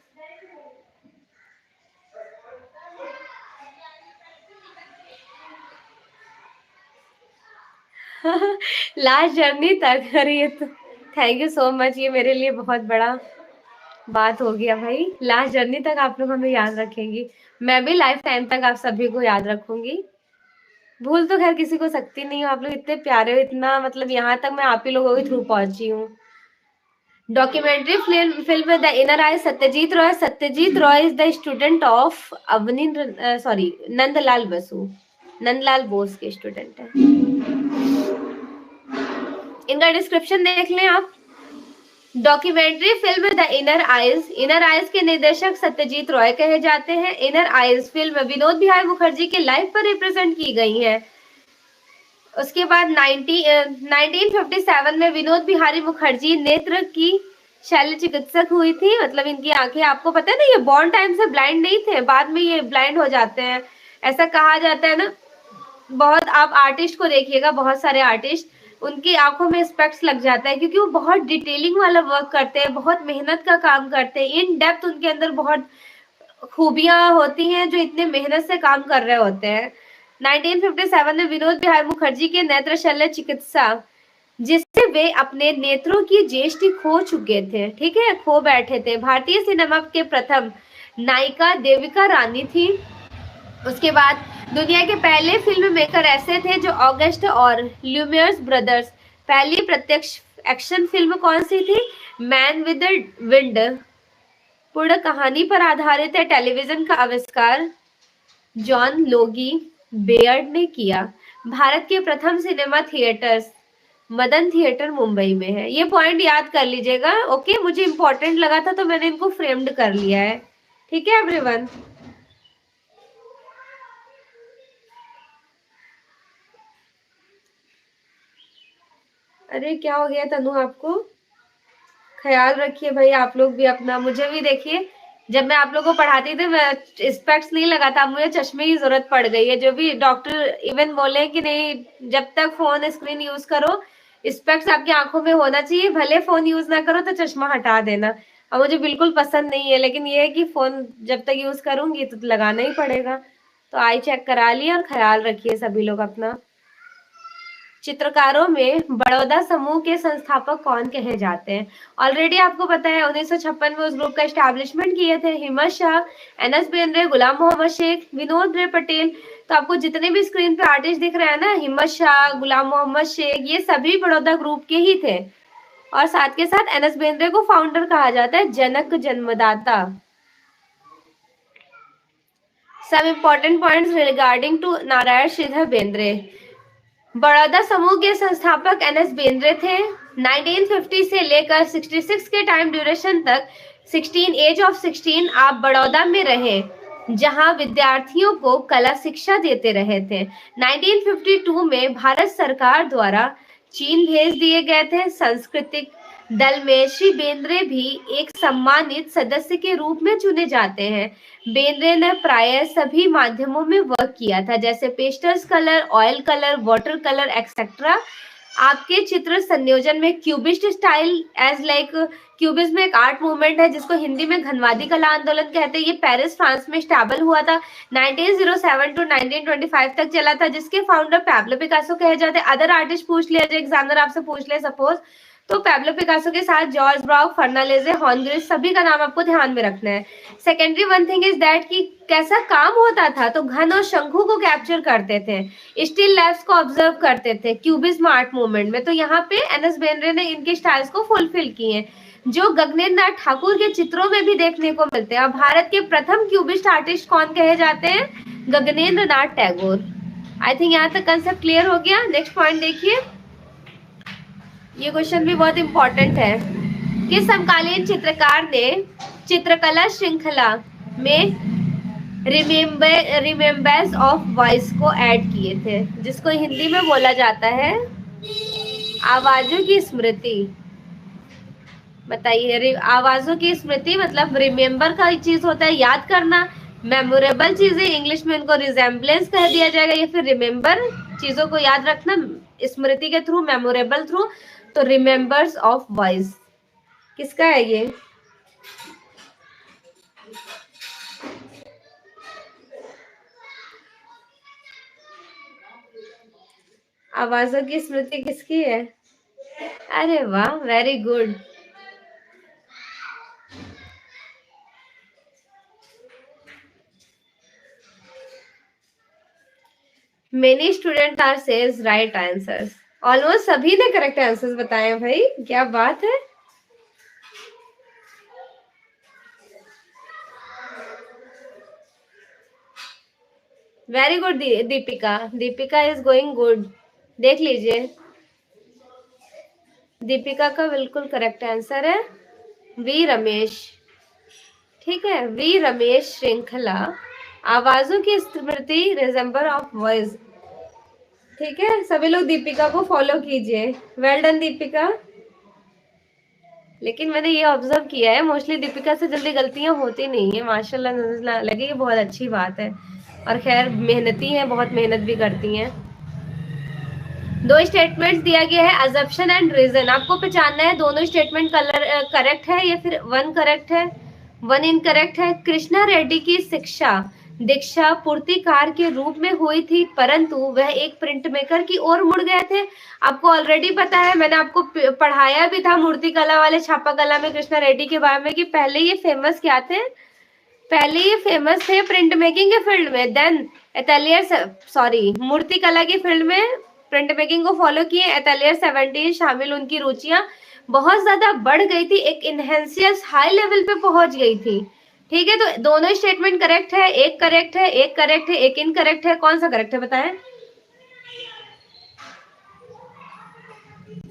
लास्ट जर्नी तक। अरे ये तो थैंक यू सो मच, ये मेरे लिए बहुत बड़ा बात हो गया भाई। लास्ट जर्नी तक आप लोग हमें याद रखेंगी, मैं भी लाइफ टाइम तक आप सभी को याद रखूंगी। भूल तो खैर किसी को सकती नहीं हूँ, आप लोग इतने प्यारे हो, इतना मतलब यहाँ तक मैं आप ही लोगों के थ्रू पहुंची हूँ। Documentary film the inner eye, Satyajit Ray. Satyajit Ray is the student of Avani, sorry, Nandlal Basu, Nandlal Bose के स्टूडेंट है। इनका डिस्क्रिप्शन देख लें आप। Documentary film the inner eyes, inner eyes के निर्देशक सत्यजीत रॉय कहे जाते हैं। Inner eyes film Vinod Bihari Mukherjee के लाइफ पर रिप्रेजेंट की गई है। उसके बाद 1957 में विनोद बिहारी मुखर्जी नेत्र की शल्य चिकित्सक हुई थी, मतलब इनकी आंखें, आपको पता है ना, ये बॉर्न टाइम से ब्लाइंड नहीं थे, बाद में ये ब्लाइंड हो जाते हैं, ऐसा कहा जाता है ना। बहुत, आप आर्टिस्ट को देखिएगा, बहुत सारे आर्टिस्ट, उनकी आंखों में स्पेक्स लग जाता है, क्योंकि वो बहुत डिटेलिंग वाला वर्क करते हैं, बहुत मेहनत का काम करते हैं, इन डेप्थ उनके अंदर बहुत खूबियां होती हैं, जो इतने मेहनत से काम कर रहे होते हैं। 1957 में विनोद बिहार मुखर्जी के नेत्र शल्य चिकित्सा, जिससे वे अपने नेत्रों की दृष्टि खो चुके थे, ठीक है, खो बैठे थे। भारतीय सिनेमा के प्रथम नायिका देविका रानी थी। उसके बाद दुनिया के पहले फिल्म मेकर ऐसे थे जो ऑगस्ट और ल्यूमियर्स ब्रदर्स। पहली प्रत्यक्ष एक्शन फिल्म कौन सी थी? Man with the wind. पूर्ण कहानी पर आधारित है। टेलीविजन का आविष्कार जॉन लोगी बेयर्ड ने किया। भारत के प्रथम cinema theatres Madan theatre Mumbai में है। ये पॉइंट याद कर लीजिएगा, ओके, मुझे इंपॉर्टेंट लगा था तो मैंने इनको फ्रेम्ड कर लिया है, ठीक है एवरीवन। अरे क्या हो गया तनु आपको? ख्याल रखिए भाई, आप लोग भी अपना, मुझे भी देखिए, जब मैं आप लोगों को पढ़ाती थी मैं स्पेक्स नहीं लगाता, मुझे चश्मे की जरूरत पड़ गई है। जो भी डॉक्टर इवन बोले कि नहीं, जब तक फोन स्क्रीन यूज करो स्पेक्स आपकी आंखों में होना चाहिए, भले फोन यूज ना करो तो चश्मा हटा देना। और मुझे बिल्कुल पसंद नहीं है, लेकिन ये है कि फोन जब तक यूज करूंगी तो लगाना ही पड़ेगा। तो आई चेक करा लिया, और ख्याल रखिए सभी लोग अपना। चित्रकारों में बड़ौदा समूह के संस्थापक कौन कहे जाते हैं? ऑलरेडी आपको पता है, 1956 में उस ग्रुप का एस्टैब्लिशमेंट किए थे हिम्मत शाह, एनएस बेंद्रे, गुलाम मोहम्मद शेख, विनोद रे पटेल। तो आपको जितने भी स्क्रीन पे आर्टिस्ट दिख रहे हैं ना, हिम्मत शाह, गुलाम मोहम्मद शेख, ये सभी बड़ौदा ग्रुप के ही थे। और साथ के साथ एनएस बेंद्रे को फाउंडर कहा जाता है, जनक जन्मदाता। Some important points regarding to Narayan Shridhar Bendre. Baroda समूह के संस्थापक एनएस बेंद्रे थे। 1950 से लेकर 66 के टाइम ड्यूरेशन तक 16 आप बड़ौदा में रहे, जहां विद्यार्थियों को कला शिक्षा देते रहे थे। 1952 में भारत सरकार द्वारा चीन भेज दिए गए थे। सांस्कृतिक दल में श्री बेंद्रे भी एक सम्मानित सदस्य के रूप में चुने जाते हैं। बेंद्रे ने प्रायः सभी माध्यमों में वर्क किया था, जैसे pastels colour, oil colour, water colour etcetera. आपके चित्र संयोजन में cubist style as like, cubism एक आर्ट मूवमेंट है जिसको हिंदी में घनवादी कला आंदोलन कहते हैं। ये पेरिस फ्रांस में स्टैबल हुआ था, 1907 टू 1925 तक चला था, जिसके फाउंडर पैब्लो पिकासो कहे जाते हैं। अदर आर्टिस्ट पूछ लिया, जो एग्जामिनर आपसे पूछ ले सपोज, तो पैब्लो पिकासो के साथ जॉर्ज ब्राउक, फर्नांडीज, हॉर्नग्रिस, सभी का नाम आपको ध्यान में रखना है। Secondary one thing is that कि कैसा काम होता था, तो घन और शंखु को कैप्चर करते थे, स्टिल लाइफ्स को ऑब्जर्व करते थे क्यूबिज्म आर्ट मूवमेंट में। तो यहाँ पे एनएस बेंद्रे ने इनके स्टाइल्स को फुलफिल किए, जो गगनेंद्र नाथ ठाकुर के चित्रों में भी देखने को मिलते हैं। भारत के प्रथम क्यूबिस्ट आर्टिस्ट कौन कहे जाते हैं? गगनेंद्र नाथ टैगोर। आई थिंक यहाँ तक कंसेप्ट क्लियर हो गया। नेक्स्ट पॉइंट देखिए, ये क्वेश्चन भी बहुत इंपॉर्टेंट है। किस समकालीन चित्रकार ने चित्रकला श्रृंखला में रिमेम्बर्स ऑफ वॉइस को ऐड किए थे, जिसको हिंदी में बोला जाता है आवाजों की स्मृति? बताइए, आवाजों की स्मृति मतलब रिमेम्बर का चीज होता है याद करना, मेमोरेबल चीजें इंग्लिश में उनको रिजेम्बलेंस कह दिया जाएगा, या फिर रिमेम्बर चीजों को याद रखना स्मृति के थ्रू, मेमोरेबल थ्रू। तो रिमेम्बर्स ऑफ वॉइस किसका है ये? आवाजों की स्मृति किसकी है? अरे वाह, very good. Many student are says right answers. Almost सभी ने करेक्ट आंसर्स बताए भाई, क्या बात है। Very good Deepika, Deepika is going good. देख लीजिए, दीपिका का बिल्कुल करेक्ट आंसर है वी रमेश, ठीक है, वी रमेश श्रृंखला आवाजों की स्मृति, रिजेम्बर ऑफ वॉइस। ठीक है, सभी लोग दीपिका को फॉलो कीजिए। Well done Deepika. लेकिन मैंने ये ऑब्जर्व किया है, मोस्टली दीपिका से जल्दी गलतियां होती नहीं है, माशाल्लाह लगे, ये बहुत अच्छी बात है। और खैर मेहनती हैं, बहुत मेहनत भी करती हैं। दो स्टेटमेंट्स दिया गया है, अजम्पशन एंड रीजन, आपको पहचानना है दोनों स्टेटमेंट करेक्ट है या फिर वन करेक्ट है, वन इनकरेक्ट है। कृष्णा रेड्डी की शिक्षा दीक्षा पूर्तिकार के रूप में हुई थी, परंतु वह एक प्रिंट मेकर की ओर मुड़ गए थे। आपको ऑलरेडी पता है, मैंने आपको पढ़ाया भी था मूर्ति कला वाले छापा कला में कृष्णा रेड्डी के बारे में, कि पहले ये फेमस क्या थे, पहले ये फेमस थे प्रिंट मेकिंग के फील्ड में, देन एतलियर सॉरी मूर्ति कला की फील्ड में प्रिंट मेकिंग को फॉलो किए। एतलियर 17 शामिल उनकी रुचियां बहुत ज्यादा बढ़ गई थी, एक इनहेंसियस हाई लेवल पे पहुंच गई थी। ठीक है, तो दोनों स्टेटमेंट करेक्ट है, एक करेक्ट है, एक करेक्ट है, एक इनकरेक्ट है। कौन सा करेक्ट है बताएं?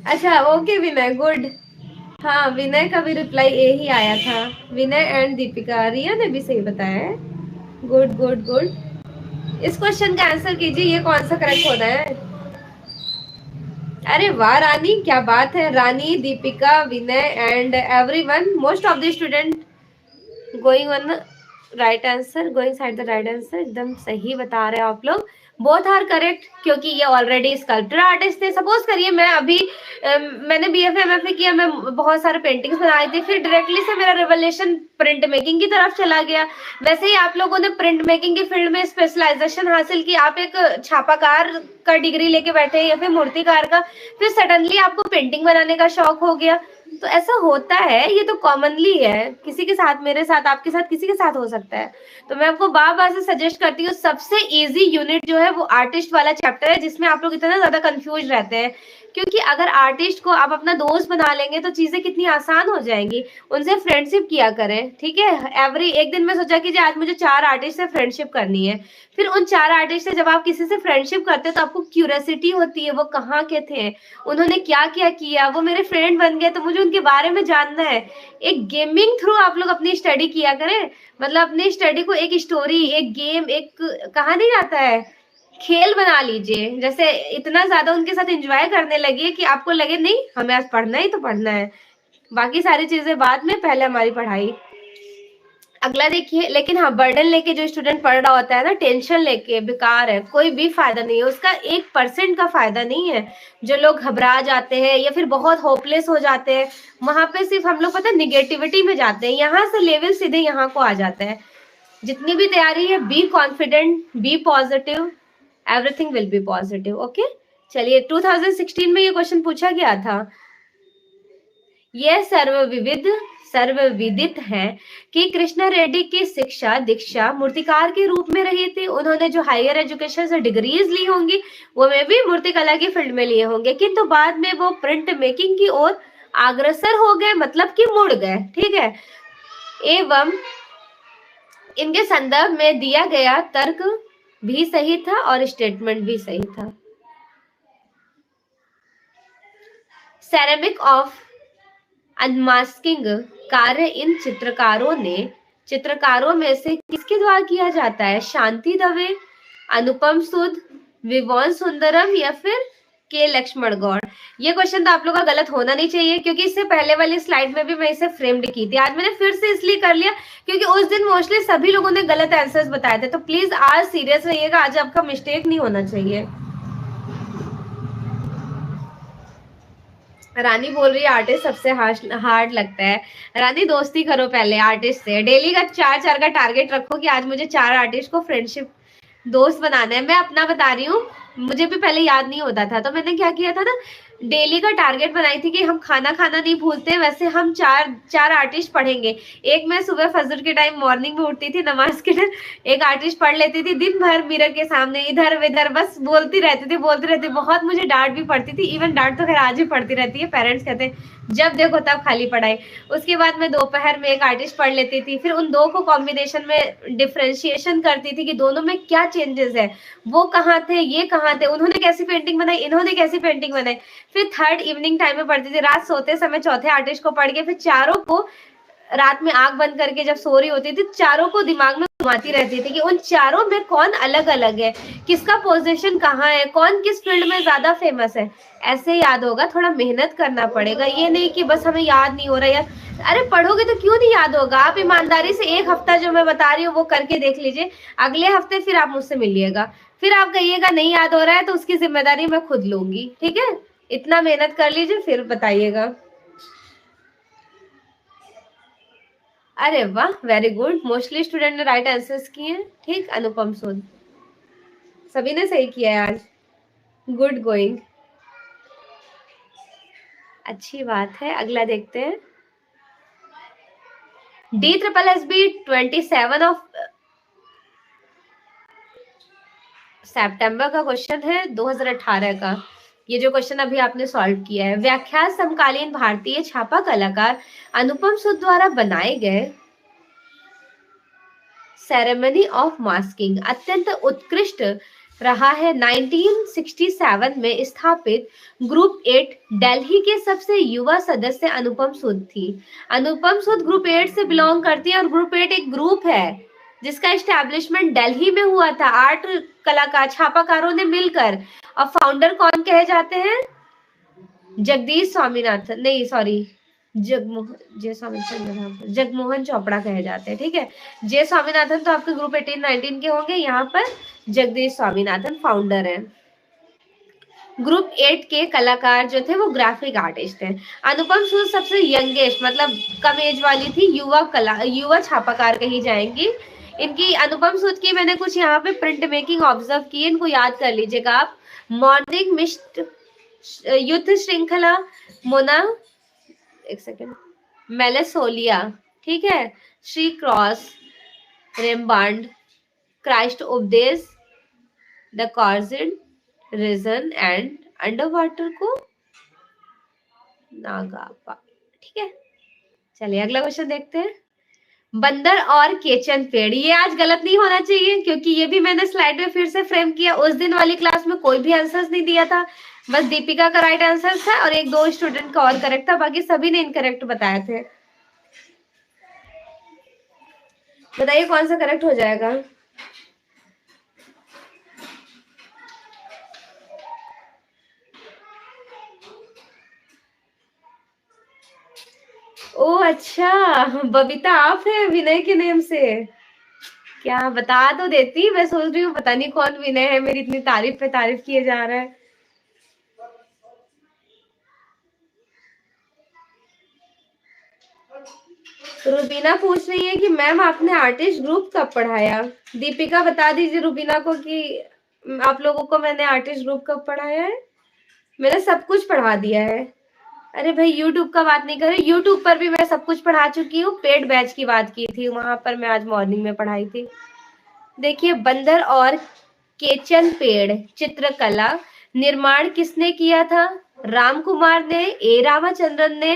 अच्छा ओके विनय, गुड। हाँ, विनय का भी रिप्लाई ए ही आया था, विनय एंड दीपिका। रिया ने भी सही बताया है, गुड गुड गुड। इस क्वेश्चन का आंसर कीजिए, ये कौन सा करेक्ट होना है? अरे वाह रानी, क्या बात है। Rani, Deepika, Vinay and everyone, most of the student going on right answer, going side the right answer, एकदम सही बता रहे हैं आप लोग। बोथ आर करेक्ट, क्योंकि ये ऑलरेडी स्कल्पचर आर्टिस्ट थे। सपोज करिए मैं अभी मैंने बीएफए एमएफए किया, मैं बहुत सारे पेंटिंग्स बनाई थी, फिर डायरेक्टली से मेरा रिवलेशन प्रिंट मेकिंग की तरफ चला गया। वैसे ही आप लोगों ने प्रिंट मेकिंग की फील्ड में स्पेशलाइजेशन हासिल की, आप एक छापाकार का डिग्री लेके बैठे या फिर मूर्तिकार का, फिर सडनली आपको पेंटिंग बनाने का शौक हो गया। तो ऐसा होता है, ये तो कॉमनली है, किसी के साथ, मेरे साथ, आपके साथ, किसी के साथ हो सकता है। तो मैं आपको बार बार से सजेस्ट करती हूँ, सबसे इजी यूनिट जो है वो आर्टिस्ट वाला चैप्टर है, जिसमें आप लोग इतना ज्यादा कंफ्यूज रहते हैं। क्योंकि अगर आर्टिस्ट को आप अपना दोस्त बना लेंगे तो चीजें कितनी आसान हो जाएंगी। उनसे फ्रेंडशिप किया करें, ठीक है। एवरी एक दिन में सोचा कि आज मुझे 4 आर्टिस्ट से फ्रेंडशिप करनी है। फिर उन 4 आर्टिस्ट से जब आप किसी से फ्रेंडशिप करते हैं तो आपको क्यूरियोसिटी होती है, वो कहाँ के थे, उन्होंने क्या क्या किया, वो मेरे फ्रेंड बन गए तो मुझे उनके बारे में जानना है। एक गेमिंग थ्रू आप लोग अपनी स्टडी किया करें, मतलब अपनी स्टडी को एक स्टोरी, एक गेम, एक कहा नहीं जाता है, खेल बना लीजिए। जैसे इतना ज्यादा उनके साथ एंजॉय करने लगिए कि आपको लगे नहीं हमें आज पढ़ना ही तो पढ़ना है, बाकी सारी चीजें बाद में, पहले हमारी पढ़ाई। अगला देखिए, लेकिन हाँ, बर्डन लेके जो स्टूडेंट पढ़ रहा होता है ना, टेंशन लेके, बेकार है, कोई भी फायदा नहीं है उसका, 1% का फायदा नहीं है। जो लोग घबरा जाते हैं या फिर बहुत होपलेस हो जाते हैं, वहां पे सिर्फ हम लोग पता है निगेटिविटी में जाते हैं, यहाँ से लेवल सीधे यहाँ को आ जाता है। जितनी भी तैयारी है, be confident, be positive, everything will be positive. Okay, चलिए 2016 में ये क्वेश्चन पूछा गया था। यह सर्वविदित है कि कृष्णा रेड्डी की शिक्षा दीक्षा मूर्तिकार के रूप में रही थी। उन्होंने जो हायर एजुकेशन से डिग्रीज ली होंगी वो में भी मूर्तिकला की फील्ड में लिए होंगे, किंतु बाद में वो प्रिंट मेकिंग की ओर अग्रसर हो गए, मतलब कि मुड़ गए। ठीक है, एवं इनके संदर्भ में दिया गया तर्क भी सही था और स्टेटमेंट भी सही था। सेरेमिक ऑफ अनमास्किंग कार्य इन चित्रकारों में से किसके द्वारा किया जाता है? शांति दवे, अनुपम सूद, विवान सुंदरम या फिर के लक्ष्मण गौड़। ये क्वेश्चन तो आप लोगों का गलत होना नहीं चाहिए, क्योंकि इससे पहले वाली स्लाइड में भी मैं इसे फ्रेम्ड की थी। आज मैंने फिर से इसलिए कर लिया क्योंकि उस दिन मोस्टली सभी लोगों ने गलत आंसर्स बताए थे। तो प्लीज आज सीरियस रहिएगा, आज आपका मिस्टेक नहीं होना चाहिए। रानी बोल रही है आर्टिस्ट सबसे हार्ड लगता है। रानी दोस्ती करो पहले आर्टिस्ट से, डेली का 4 का टारगेट रखो कि आज मुझे 4 आर्टिस्ट को फ्रेंडशिप दोस्त बनाना है। मैं अपना बता रही हूँ, मुझे भी पहले याद नहीं होता था, तो मैंने क्या किया था ना, डेली का टारगेट बनाई थी कि हम खाना खाना नहीं भूलते। वैसे हम चार आर्टिस्ट पढ़ेंगे। एक मैं सुबह फजर के टाइम मॉर्निंग में उठती थी, नमाज के टाइम एक आर्टिस्ट पढ़ लेती थी, दिन भर मिरर के सामने इधर उधर बस बोलती रहती। बहुत मुझे डांट भी पड़ती थी, इवन डांट तो खैर आज भी पड़ती रहती है, पेरेंट्स कहते हैं जब देखो तब खाली पढ़ाई। उसके बाद मैं दोपहर में एक आर्टिस्ट पढ़ लेती थी, फिर उन दो को कॉम्बिनेशन में डिफ्रेंशिएशन करती थी कि दोनों में क्या चेंजेस है, वो कहाँ थे, ये कहाँ थे, उन्होंने कैसी पेंटिंग बनाई, इन्होंने कैसी पेंटिंग बनाई। फिर थर्ड इवनिंग टाइम में पढ़ती थी, रात सोते समय चौथे आर्टिस्ट को पढ़ के फिर चारों को रात में आंख बंद करके जब सो रही होती थी, चारों को दिमाग में घुमाती रहती थी कि उन चारों में कौन अलग अलग है, किसका पोजीशन कहाँ है, कौन किस फील्ड में ज्यादा फेमस है। ऐसे याद होगा, थोड़ा मेहनत करना पड़ेगा, ये नहीं कि बस हमें याद नहीं हो रहा यार। अरे पढ़ोगे तो क्यों नहीं याद होगा। आप ईमानदारी से एक हफ्ता जो मैं बता रही हूँ वो करके देख लीजिए, अगले हफ्ते फिर आप मुझसे मिलिएगा, फिर आप कहिएगा नहीं याद हो रहा है, तो उसकी जिम्मेदारी मैं खुद लूंगी, ठीक है। इतना मेहनत कर लीजिए फिर बताइएगा। अरे वाह, वेरी गुड। मोस्टली स्टूडेंट ने राइट आंसर्स किए हैं। ठीक, अनुपम सूद, सभी ने सही किया है आज। गुड गोइंग, अच्छी बात है। अगला देखते हैं। DSSB 27 ऑफ सितंबर का क्वेश्चन है, 2018 का। ये जो क्वेश्चन अभी आपने सॉल्व किया है, व्याख्यात समकालीन भारतीय छापा कलाकार अनुपम सूद द्वारा बनाए गए सेरेमनी ऑफ मास्किंग अत्यंत उत्कृष्ट रहा है। 1967 में स्थापित ग्रुप 8 दिल्ली के सबसे युवा सदस्य अनुपम सूद थी। अनुपम सूद ग्रुप 8 से बिलोंग करती है, और ग्रुप 8 एक ग्रुप है जिसका एस्टेब्लिशमेंट दिल्ली में हुआ था, 8 कलाकार छापाकारों ने मिलकर। और फाउंडर कौन कहे जाते हैं? जगदीश स्वामीनाथन, नहीं सॉरी, जगमोहन चोपड़ा कहे जाते हैं, ठीक है। जे स्वामीनाथन तो आपके ग्रुप 18-19 के होंगे, यहाँ पर जगदीश स्वामीनाथन फाउंडर है। ग्रुप 8 के कलाकार जो थे वो ग्राफिक आर्टिस्ट हैं। अनुपम सूद सबसे यंगेस्ट, मतलब कम एज वाली थी, युवा छापाकार कही जाएंगी। इनकी अनुपम सूद की मैंने कुछ यहाँ पे प्रिंट मेकिंग ऑब्जर्व की, इनको याद कर लीजिएगा आप। मॉर्निंग मिस्ट, युद्ध श्रृंखला, मोना, एक सेकेंड, मेलेसोलिया, ठीक है, श्री क्रॉस, रेमबांड, क्राइस्ट उपदेश, द कॉर्जिन, रीजन एंड अंडर वाटर को नागापा, ठीक है। चलिए अगला क्वेश्चन देखते हैं। बंदर और केचन पेड़, ये आज गलत नहीं होना चाहिए क्योंकि ये भी मैंने स्लाइड में फिर से फ्रेम किया। उस दिन वाली क्लास में कोई भी आंसर्स नहीं दिया था, बस दीपिका का राइट आंसर था और 1-2 स्टूडेंट का और करेक्ट था, बाकी सभी ने इनकरेक्ट बताए थे। बताइए कौन सा करेक्ट हो जाएगा। ओ अच्छा, बबीता आप है विनय के नेम से। क्या बता तो देती, मैं सोच रही हूँ पता नहीं कौन विनय है, मेरी इतनी तारीफ पे तारीफ किए जा रहा है। रुबीना पूछ रही है कि मैम आपने आर्टिस्ट ग्रुप कब पढ़ाया। दीपिका बता दीजिए रुबीना को कि आप लोगों को मैंने आर्टिस्ट ग्रुप कब पढ़ाया है। मैंने सब कुछ पढ़ा दिया है। अरे भाई यूट्यूब का बात नहीं करें, यूट्यूब पर भी मैं सब कुछ पढ़ा चुकी हूँ। पेड बैच की बात की थी, वहां पर मैं आज मॉर्निंग में पढ़ाई थी। देखिए, बंदर और केचन पेड़ चित्रकला निर्माण किसने किया था? राम कुमार ने, ए रामाचंद्रन ने,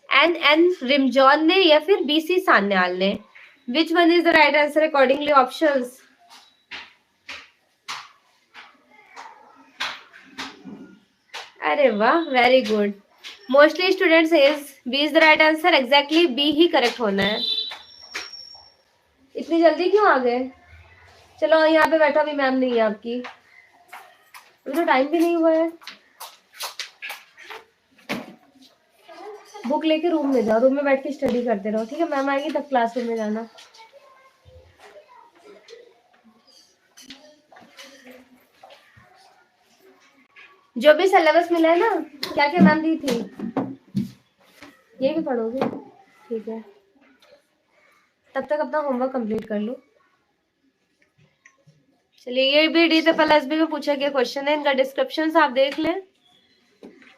एन रिमजॉन ने, या फिर BC सान्याल ने। Which one is the right answer accordingly options? अरे वाह, वेरी गुड। Mostly students is B is the right answer. Exactly B ही करेक्ट होना है। इतनी जल्दी क्यों आ गए? चलो यहाँ पे बैठो, अभी मैम नहीं है आपकी, अभी तो टाइम भी नहीं हुआ है। बुक लेके रूम में जाओ, रूम में बैठ के स्टडी करते रहो, ठीक है। मैम आएगी तब क्लासरूम में जाना। जो भी सिलेबस मिला है ना, क्या क्या मैम दी थी, ये भी पढ़ोगे, ठीक है। तब तक अपना होमवर्क कंप्लीट कर लो। चलिए, ये भी DSSB में पूछा गया क्वेश्चन है, इनका डिस्क्रिप्शन आप देख लें।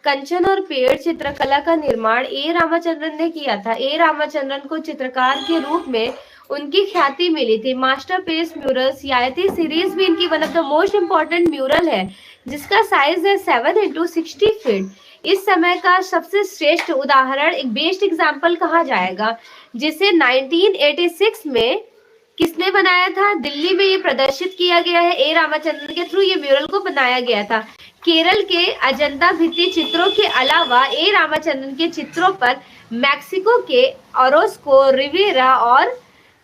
कंचन और पेड़ चित्रकला का निर्माण ए रामाचंद्रन ने किया था। ए रामाचंद्रन को चित्रकार के रूप में उनकी ख्याति मिली थी। मास्टरपीस म्यूरल्स यायती सीरीज भी इनकी one of the most important mural है, जिसका साइज है 7x60 फीट। इस समय का सबसे श्रेष्ठ उदाहरण, एक बेस्ट एग्जाम्पल कहा जाएगा, जिसे 1986 में किसने बनाया था? दिल्ली में ये प्रदर्शित किया गया है। ए रामाचंद्रन के थ्रू ये म्यूरल को बनाया गया था। केरल के अजंता भित्ति चित्रों के अलावा ए रामाचंद्रन के चित्रों पर मैक्सिको के ओरोस्को, रिवेरा और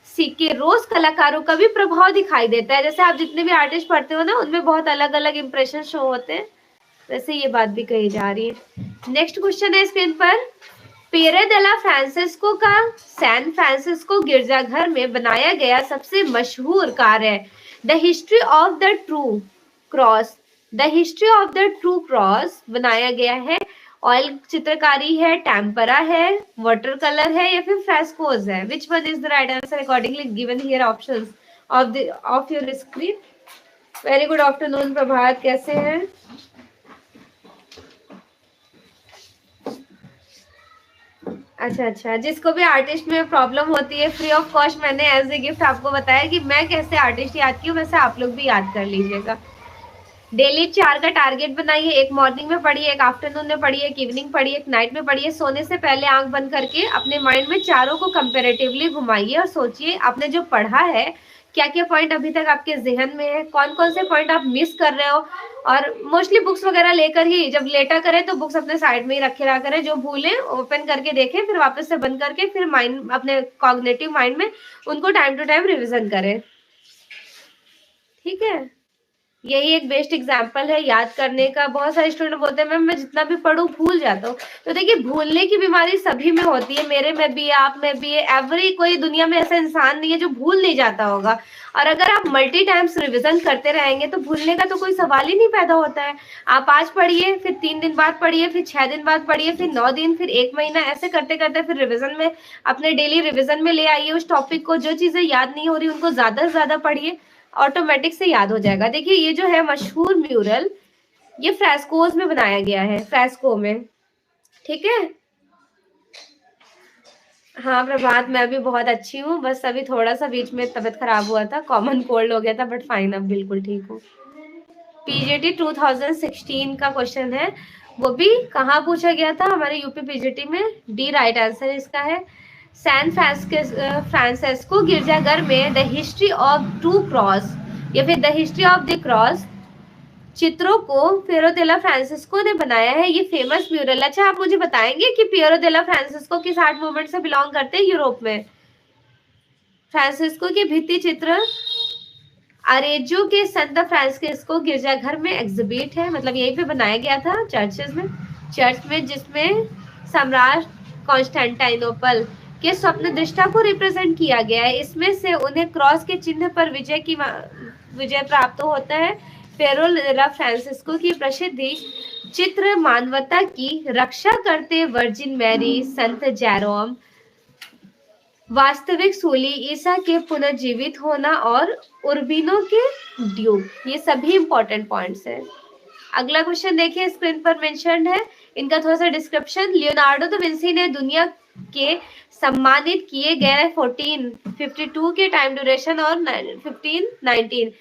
सिकेरोस कलाकारों का भी प्रभाव दिखाई देता है। जैसे आप जितने भी आर्टिस्ट पढ़ते हो ना, उनमें बहुत अलग अलग इंप्रेशन शो होते हैं, वैसे ये बात भी कही जा रही है। नेक्स्ट क्वेश्चन है स्क्रीन पर, पियरे डेला फ्रांसिस्को का सैन फ्रांसिस्को गिरजाघर में बनाया गया सबसे मशहूर कार्य है the history of the true cross. The history of the true cross बनाया गया है, ऑयल चित्रकारी है, टेम्परा है, वाटर कलर है या फिर फ्रेस्कोज है। Which one is the right answer accordingly given here options of your screen. Very good afternoon Prabhat, कैसे हैं? अच्छा, जिसको भी आर्टिस्ट में प्रॉब्लम होती है, फ्री ऑफ कॉस्ट मैंने एज ए गिफ्ट आपको बताया कि मैं कैसे आर्टिस्ट याद की हूँ, वैसे आप लोग भी याद कर लीजिएगा। डेली 4 का टारगेट बनाइए, एक मॉर्निंग में पढ़िए, एक आफ्टरनून में पढ़िए, एक इवनिंग पढ़िए, एक नाइट में पढ़िए। सोने से पहले आंख बंद करके अपने माइंड में चारों को कंपेरेटिवली घुमाइए और सोचिए आपने जो पढ़ा है क्या क्या पॉइंट अभी तक आपके जहन में है, कौन कौन से पॉइंट आप मिस कर रहे हो। और मोस्टली बुक्स वगैरह लेकर ही जब लेटा करें तो बुक्स अपने साइड में ही रखे रहा करें, जो भूलें ओपन करके देखें, फिर वापस से बंद करके फिर माइंड अपने कॉग्निटिव माइंड में उनको टाइम टू टाइम रिविजन करें। ठीक है, यही एक बेस्ट एग्जाम्पल है याद करने का। बहुत सारे स्टूडेंट बोलते हैं मैम मैं जितना भी पढ़ूं भूल जाता हूँ। तो देखिए, भूलने की बीमारी सभी में होती है, मेरे में भी है, आप में भी है, एवरी कोई दुनिया में ऐसा इंसान नहीं है जो भूल नहीं जाता होगा। और अगर आप मल्टी टाइम्स रिविजन करते रहेंगे तो भूलने का तो कोई सवाल ही नहीं पैदा होता है। आप आज पढ़िए, फिर 3 दिन बाद पढ़िए, फिर 6 दिन बाद पढ़िए, फिर 9 दिन, फिर 1 महीना, ऐसे करते करते फिर रिविजन में अपने डेली रिविजन में ले आइए उस टॉपिक को। जो चीजें याद नहीं हो रही उनको ज्यादा से ज्यादा पढ़िए, ऑटोमेटिक से याद हो जाएगा। देखिए, ये जो है मशहूर म्यूरल, ये फ्रेस्कोज में बनाया गया है, फ्रेस्को में। ठीक है, हाँ प्रभात, मैं भी बहुत अच्छी हूँ, बस अभी थोड़ा सा बीच में तबीयत खराब हुआ था, कॉमन कोल्ड हो गया था, बट फाइन अब बिल्कुल ठीक हूँ। पीजीटी 2016 का क्वेश्चन है, वो भी कहाँ पूछा गया था? हमारे यूपी पीजीटी में। डी राइट आंसर इसका है। सैन फ्रांसिस्को गिरजाघर में the history of true cross या फिर the history of the cross चित्रों को पियरो डेला फ्रांसिस्को ने बनाया है, ये फेमस म्यूरल। अच्छा, आप मुझे बताएंगे कि पियरो डेला फ्रांसिस्को किस आर्ट मूवमेंट से बिलोंग करते हैं यूरोप में? फ्रांसिस्को के भित्ति चित्र अरेजो के संत फ्रांसिस्को गिरजाघर में एग्जिबिट है, मतलब यहीं पे बनाया गया था चर्च में जिसमें सम्राट कॉन्स्टेंटाइनोपल के स्वप्न दृष्टा को रिप्रेजेंट किया गया है। इसमें से उन्हें क्रॉस के चिन्ह पर विजय प्राप्त होता है। पियरो डेला फ्रांसिस्को की प्रसिद्धि चित्र मानवता की रक्षा करते वर्जिन मैरी, संत जेरोम, वास्तविक सूली, ईसा के पुनर्जीवित होना और उर्बिनो के ड्यूक, ये सभी इंपॉर्टेंट पॉइंट्स हैं। अगला क्वेश्चन देखिए, स्क्रीन पर मेंशन्ड है, इनका थोड़ा सा डिस्क्रिप्शन। लियोनार्डो दा विंसी ने दुनिया के सम्मानित किए गए 1452 के टाइम ड्यूरेशन और 1519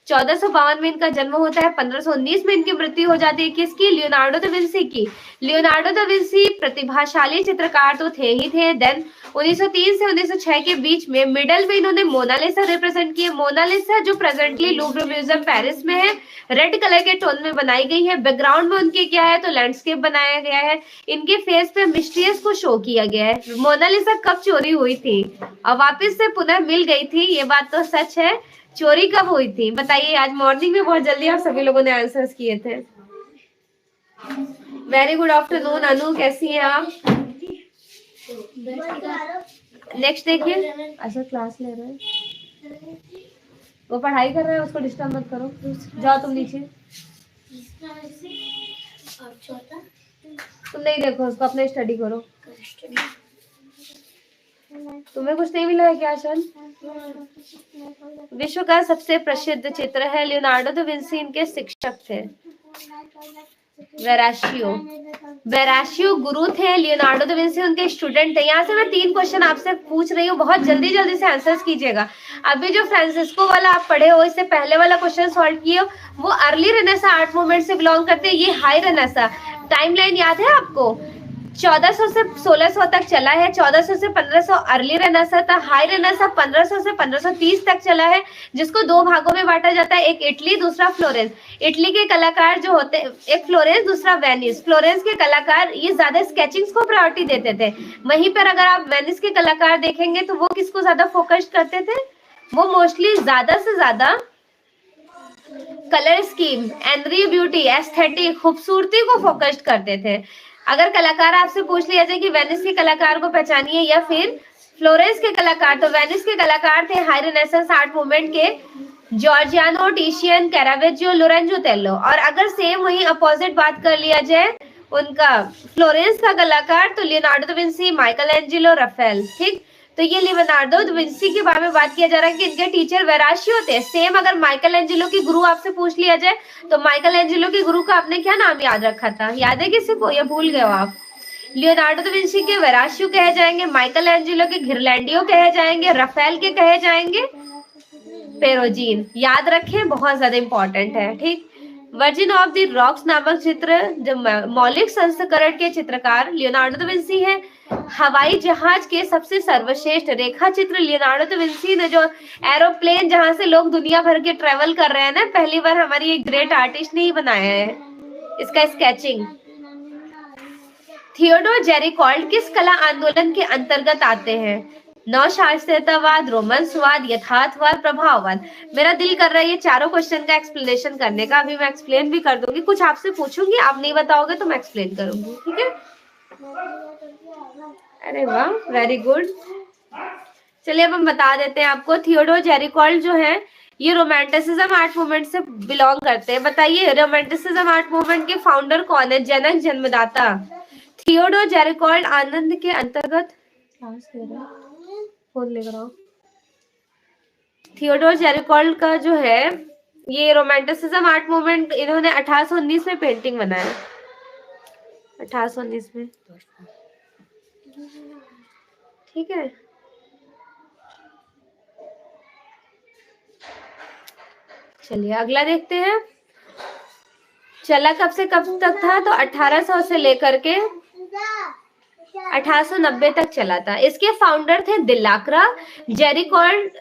1452 में इनका जन्म होता है, 1519 में इनकी मृत्यु हो जाती है। किसकी? लियोनार्डो दा विंसी की। लियोनार्डो दा विंसी प्रतिभाशाली चित्रकार तो थे ही थे। देन 1903 से 1906 के बीच में मिडल में इन्होंने मोनालिसा रिप्रेजेंट किए। मोनालिसा जो प्रेजेंटली लूव्र म्यूजियम पेरिस में है, रेड कलर के टोन में बनाई गई है। बैकग्राउंड में उनके क्या है तो लैंडस्केप बनाया गया है। इनके फेस पे मिस्टीरियस को शो किया गया है। मोनालिसा कब चोरी हुई थी और वापस से पुनः मिल गई थी, ये बात तो सच है। चोरी कब हुई थी बताइए? आज मॉर्निंग में बहुत जल्दी आप सभी लोगों ने आंसर्स किए थे। वेरी गुड आफ्टरनून अनु, कैसी हैं आप? नेक्स्ट देखिए, अच्छा क्लास ले रहे हैं, वो पढ़ाई कर रहे हैं, उसको डिस्टर्ब मत करो, जाओ तुम नीचे। तुम नहीं देखो उसको, अपना स्टडी करो। तुम्हें कुछ नहीं मिला है क्या शन? विश्व का सबसे प्रसिद्ध चित्र है, लियोनार्डो दा विंसी इनके शिक्षक थे। वेराशियो गुरु थे, लियोनार्डो दा विंसी उनके स्टूडेंट थे। यहाँ से मैं 3 क्वेश्चन आपसे पूछ रही हूँ, बहुत जल्दी जल्दी से आंसर्स कीजिएगा। अभी जो फ्रांसिस्को वाला आप पढ़े हो, इससे पहले वाला क्वेश्चन सॉल्व किए हो, वो अर्ली रेनेसा आर्ट मूवमेंट से बिलोंग करते हैं, ये हाई रेनेसा। टाइमलाइन याद है आपको? 1400 से 1600 तक चला है, 1400 से 1500 अर्ली रेनेसां था, हाई रेनेसां 1500 से 1530 तक चला है, जिसको दो भागों में बांटा जाता है, एक इटली, दूसरा फ्लोरेंस। इटली के कलाकार जो होते हैं, एक फ्लोरेंस, दूसरा वेनिस। फ्लोरेंस के कलाकार ये ज्यादा स्केचिंग्स को प्रायोरिटी देते थे, वहीं पर अगर आप वेनिस के कलाकार देखेंगे तो वो किसको ज्यादा फोकस करते थे, वो मोस्टली ज्यादा से ज्यादा colour scheme, n-ary beauty, aesthetic, खूबसूरती को फोकस करते थे। अगर कलाकार आपसे पूछ लिया जाए कि वेनिस के कलाकार को पहचानिए या फिर फ्लोरेंस के कलाकार, तो वेनिस के कलाकार थे हाई रेनेसांस आर्ट मूवमेंट के जॉर्जियानो, टिशियन, कैरावेज्जो, लोरेंजो तेल्लो। और अगर सेम वही अपोजिट बात कर लिया जाए उनका फ्लोरेंस का कलाकार, तो Leonardo da Vinci, Michael Angelo, Rafale. ठीक, तो ये लियोनार्डो दा विंसी के बारे में बात किया जा रहा है कि इनके टीचर वेराशियो थे। सेम अगर माइकल एंजेलो की गुरु आपसे पूछ लिया जाए तो माइकल एंजेलो की गुरु का आपने क्या नाम याद रखा था, याद है किसी को या भूल गए हो आप? लियोनार्डो दा विंसी के वेराशियो कहे जाएंगे, माइकल एंजेलो के घिरलैंडियो कहे जाएंगे, राफेल के कहे जाएंगे पेरोजीन। याद रखें, बहुत ज्यादा इंपॉर्टेंट है। ठीक, वर्जिन ऑफ द रॉक्स नामक चित्र जो मौलिक संस्करण के चित्रकार लियोनार्डो दा विंसी है। हवाई जहाज के सबसे सर्वश्रेष्ठ रेखा चित्र लियोनार्डो दा विंसी ने, जो एरोप्लेन जहां से लोग दुनिया भर के ट्रेवल कर रहे हैं ना, पहली बार हमारी एक ग्रेट आर्टिस्ट ने ही बनाया है इसका स्केचिंग। थियोडोर जेरिकॉल्ड किस कला आंदोलन के अंतर्गत आते हैं? नवशास्त्रीयतावाद, रोमांसवाद, यथार्थवाद, प्रभाववाद। मेरा दिल कर रहा है ये चारों क्वेश्चन का एक्सप्लेनेशन करने का, अभी मैं एक्सप्लेन भी कर दूंगी। कुछ आपसे पूछूंगी, आप नहीं बताओगे तो मैं एक्सप्लेन करूंगी, ठीक है? अरे वाह, वेरी गुड। चलिए अब हम बता देते हैं आपको। थियोडोर जेरिकॉल्ड जो है ये रोमांटिसिज्म आर्ट मूवमेंट से बिलोंग करते हैं। बताइए रोमांटिसिज्म आर्ट मूवमेंट के फाउंडर कौन है, जनक, जन्मदाता? थियोडोर जेरिकॉल्ड आनंद के अंतर्गत फोन लेकर आओ। थियोडोर जेरिकॉल्ड का जो है ये रोमांटिसिज्म आर्ट मूवमेंट, इन्होंने 1819 में पेंटिंग बनाया, 1819 में, ठीक है? चलिए अगला देखते हैं। चला कब से कब तक था, तो 1800 से लेकर के 1890 तक चला था। इसके फाउंडर थे दिलाक्रा। जेरिकॉल्ड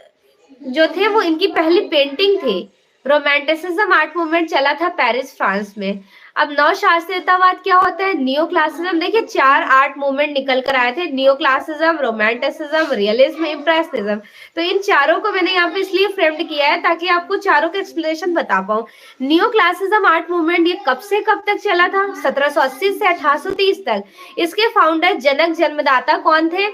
जो थे वो इनकी पहली पेंटिंग थी। रोमांटिसिज्म आर्ट मूवमेंट चला था पेरिस, फ्रांस में। अब नवशास्त्रीयतावाद क्या होता है? Neo classicism. देखिए 4 आर्ट मूवमेंट निकल कर आए थे, neo classicism, romanticism, realism, impressionism. तो इन चारों को मैंने यहाँ पे इसलिए फ्रेम्ड किया है ताकि आपको चारों के एक्सप्लेनेशन बता पाऊं। नियो क्लासिज्म आर्ट मूवमेंट ये कब से कब तक चला था? 1780 से 1830 तक। इसके फाउंडर, जनक, जन्मदाता कौन थे?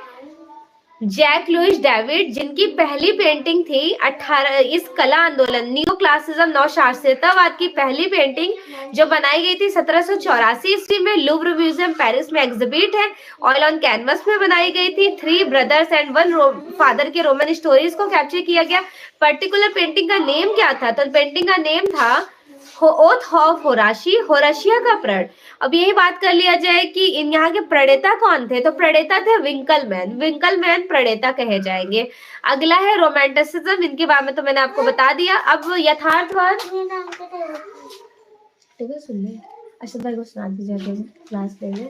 जैक लुइस डेविड, जिनकी पहली पेंटिंग थी 18 इस कला आंदोलन नियो क्लासिज्म नवशास्त्रीयतावाद की पहली पेंटिंग जो बनाई गई थी 1784 ईस्वी में, लुव्र म्यूजियम पेरिस में एग्जिबिट है। ऑयल ऑन कैनवस में बनाई गई थी। 3 ब्रदर्स एंड 1 फादर के रोमन स्टोरीज को कैप्चर किया गया। पर्टिकुलर पेंटिंग का नेम क्या था? तो पेंटिंग का नेम था ओथ ऑफ होराशी, होराशिया का प्रण। अब यही बात कर लिया जाए कि इन यहाँ के प्रणेता कौन थे, तो प्रणेता थे विंकलमैन। विंकलमैन प्रणेता कहे जाएंगे। अगला है रोमांटिसिज्म, इनके बारे में तो मैंने आपको बता दिया। अब यथार्थवाद, सुन ले अशोक भाई को सुना दीजिए, क्लास लेंगे।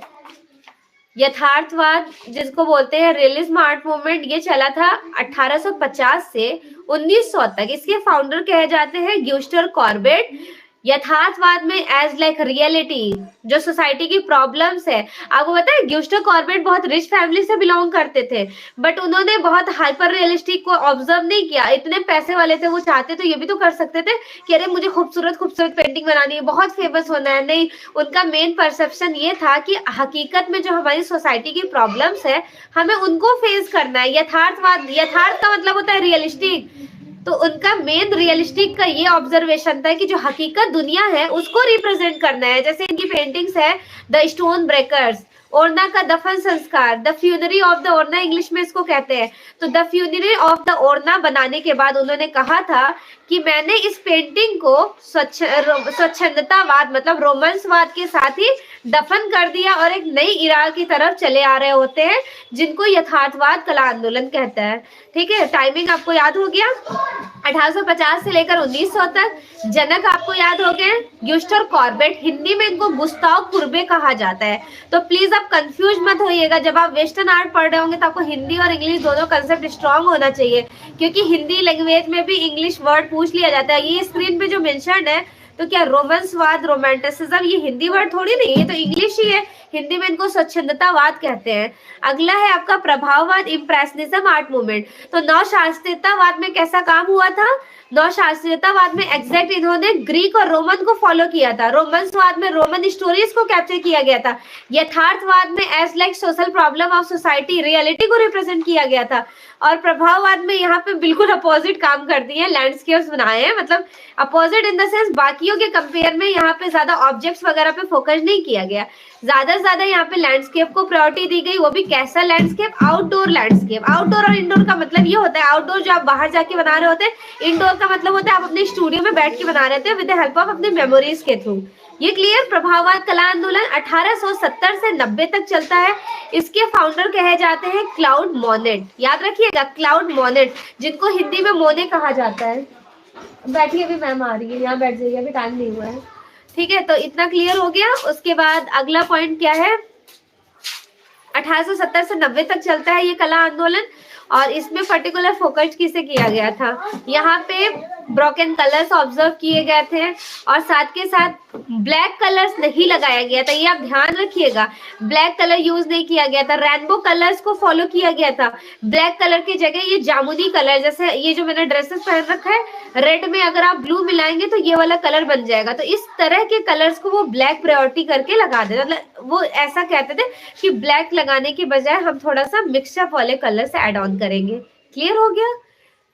यथार्थवाद जिसको बोलते हैं रियलिज्म आर्ट मूवमेंट, ये चला था 1850 से 1900 तक। इसके फाउंडर कहे जाते हैं ग्यूस्टर कॉर्बेट। यथार्थवाद में एज लाइक रियलिटी, जो सोसाइटी की प्रॉब्लम्स है। आपको पता है ग्यूस्टर कॉर्बेट बहुत रिच फैमिली से बिलोंग करते थे, बट उन्होंने बहुत हाइपर रियलिस्टिक को ऑब्जर्व नहीं किया। इतने पैसे वाले थे, वो चाहते तो ये भी तो कर सकते थे कि अरे मुझे खूबसूरत खूबसूरत पेंटिंग बनानी है, बहुत फेमस होना है। नहीं, उनका मेन परसेप्शन ये था कि हकीकत में जो हमारी सोसाइटी की प्रॉब्लम्स है हमें उनको फेस करना है। यथार्थवाद, यथार्थ का मतलब होता है रियलिस्टिक, तो उनका मेन रियलिस्टिक का ये ऑब्जर्वेशन था कि जो हकीकत दुनिया है उसको रिप्रेजेंट करना है। जैसे इनकी पेंटिंग्स है द स्टोन ब्रेकर्स, ओरना का दफन संस्कार, the funeral of the Ornans English में इसको कहते हैं। तो the funeral of the Ornans बनाने के बाद उन्होंने कहा था कि मैंने इस पेंटिंग को स्वच्छंदतावाद मतलब रोमांसवाद के साथ ही दफन कर दिया और एक नई इरा की तरफ चले आ रहे होते हैं जिनको यथार्थवाद कला आंदोलन कहता है। ठीक है, टाइमिंग आपको याद हो गया 1850 से लेकर 1900 तक। जनक आपको याद हो गए ग्यूस्टर कॉर्बेट, हिंदी में इनको गुस्ताव कुर्बे कहा जाता है। तो प्लीज आप कंफ्यूज मत होइएगा, जब आप वेस्टर्न आर्ट पढ़ रहे होंगे तो आपको हिंदी और इंग्लिश दोनों कंसेप्ट स्ट्रांग होना चाहिए, क्योंकि हिंदी लैंग्वेज में भी इंग्लिश वर्ड पूछ लिया जाता है। ये स्क्रीन पे जो मेंशन है तो क्या रोमांसवाद, रोमांटिसिज्म, ये हिंदी वर्ड थोड़ी नहीं, ये तो इंग्लिश ही है। हिंदी में इनको स्वच्छंदतावाद कहते हैं। अगला है आपका प्रभाववाद, इम्प्रेशनिज्म आर्ट मूवमेंट। तो नवशास्त्रीयतावाद में कैसा काम हुआ था? नवशास्त्रीयतावाद में एग्जैक्ट इन्होंने ग्रीक और रोमन को फॉलो किया था। रोमन्सवाद में रोमन स्टोरीज को कैप्चर किया गया था। यथार्थवाद में as like social problem of society, reality को रिप्रेजेंट किया गया था। और प्रभाववाद में यहाँ पे बिल्कुल अपोजिट काम करती है, लैंडस्केप्स बनाए हैं, मतलब अपोजिट इन द सेंस बाकियों के कंपेयर में यहाँ पे ज्यादा ऑब्जेक्ट्स वगैरह पे फोकस नहीं किया गया, ज्यादा से ज्यादा यहाँ पे लैंडस्केप को प्रायोरिटी दी गई। वो भी कैसा लैंडस्केप? Outdoor landscape. आउटडोर और इंडोर का मतलब ये होता है, आउटडोर जो आप बाहर जाके बना रहे होते हैं, इंडोर का मतलब होता है आप अपने स्टूडियो में बैठ के बना रहे थे विद द हेल्प ऑफ अपने मेमोरीज के थ्रू। ये क्लियर? प्रभाववाद कला आंदोलन 1870 से 90 तक चलता है। इसके फाउंडर कहे जाते हैं क्लाउड मोनेट। याद रखिएगा, क्लाउड मोनेट, जिनको हिंदी में मोने कहा जाता है। बैठिए, अभी मैम आ रही है, यहाँ बैठ जाइए, अभी टाइम नहीं हुआ है। ठीक है, तो इतना क्लियर हो गया। उसके बाद अगला पॉइंट क्या है? 1870 से 90 तक चलता है ये कला आंदोलन, और इसमें पर्टिकुलर फोकस किसे किया गया था? यहाँ पे ब्रोकन कलर्स ऑब्जर्व किए गए थे, और साथ के साथ ब्लैक कलर्स नहीं लगाया गया था। ये आप ध्यान रखिएगा, ब्लैक कलर यूज नहीं किया गया था। रेनबो कलर्स को फॉलो किया गया था। ब्लैक कलर की जगह ये जामुनी कलर, जैसे ये जो मैंने ड्रेसेस पहन रखा है, रेड में अगर आप ब्लू मिलाएंगे तो ये वाला कलर बन जाएगा। तो इस तरह के कलर्स को वो ब्लैक प्रायोरिटी करके लगा देते, मतलब वो ऐसा कहते थे कि ब्लैक लगाने के बजाय हम थोड़ा सा मिक्सअप वाले कलर से एड ऑन करेंगे। क्लियर हो गया?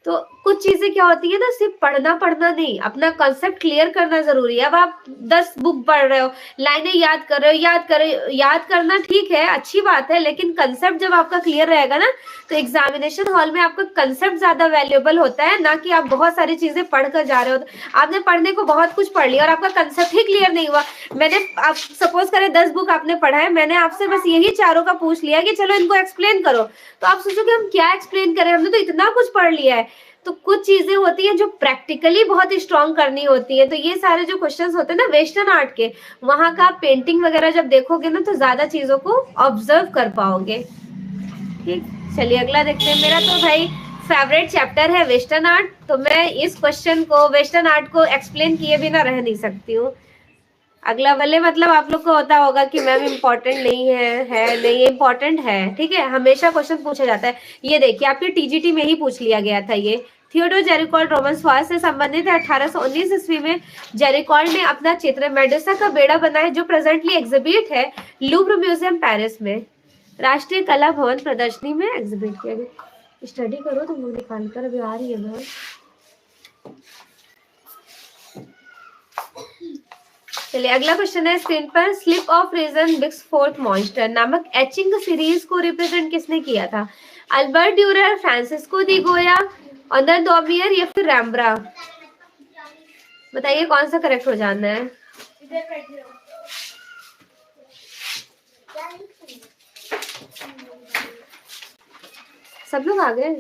तो कुछ चीजें क्या होती है ना, सिर्फ पढ़ना नहीं, अपना कॉन्सेप्ट क्लियर करना जरूरी है। अब आप 10 बुक पढ़ रहे हो, लाइनें याद कर रहे हो, याद करना ठीक है, अच्छी बात है, लेकिन कंसेप्ट जब आपका क्लियर रहेगा ना, तो एग्जामिनेशन हॉल में आपका कंसेप्ट ज्यादा वैल्यूएबल होता है, ना कि आप बहुत सारी चीजें पढ़कर जा रहे हो। आपने पढ़ने को बहुत कुछ पढ़ लिया और आपका कंसेप्ट ही क्लियर नहीं हुआ। मैंने, आप सपोज करें 10 बुक आपने पढ़ा है, मैंने आपसे बस यही चारों का पूछ लिया कि चलो इनको एक्सप्लेन करो, तो आप सोचो कि हम क्या एक्सप्लेन करें, हमने तो इतना कुछ पढ़ लिया है। तो कुछ चीजें होती हैं जो प्रैक्टिकली बहुत स्ट्रांग करनी होती है। तो ये सारे जो क्वेश्चंस होते हैं ना वेस्टर्न आर्ट के, वहां का आप पेंटिंग वगैरह जब देखोगे ना, तो ज्यादा चीजों को ऑब्जर्व कर पाओगे। ठीक, चलिए अगला देखते हैं। मेरा तो भाई फेवरेट चैप्टर है वेस्टर्न आर्ट, तो मैं इस क्वेश्चन को, वेस्टर्न आर्ट को एक्सप्लेन किए बिना रह नहीं सकती हूँ। अगला वाले, मतलब आप लोग को होता होगा कि मैम इम्पोर्टेंट नहीं है नहीं, इम्पोर्टेंट है, ठीक है, हमेशा क्वेश्चन पूछा जाता है। ये देखिए, आपके टीजीटी में ही पूछ लिया गया था ये। थियोडोर जेरिकॉल्ड रोमन्सवाद से संबंधित है। 1819 ईस्वी में जेरिकॉल्ड ने अपना चित्र मेडुसा का बेड़ा बनाया, जो प्रेजेंटली एग्जिबिट है लूव्र म्यूजियम पेरिस में। राष्ट्रीय कला भवन प्रदर्शनी में एग्जिबिट किया गया। स्टडी करो तुम लोग निकाल कर, अभी आ रही है मैम। चलिए अगला क्वेश्चन है स्क्रीन पर। स्लिप ऑफ रीजन बिक्सफोर्ड मॉन्स्टर नामक एचिंग सीरीज को रिप्रेजेंट किसने किया था? अल्बर्ट ड्यूरर, फ्रांसिस्को दी गोया, ऑनर डॉमियर या फिर रैम्ब्रा? बताइए कौन सा करेक्ट हो जाना है? सब लोग आ गए?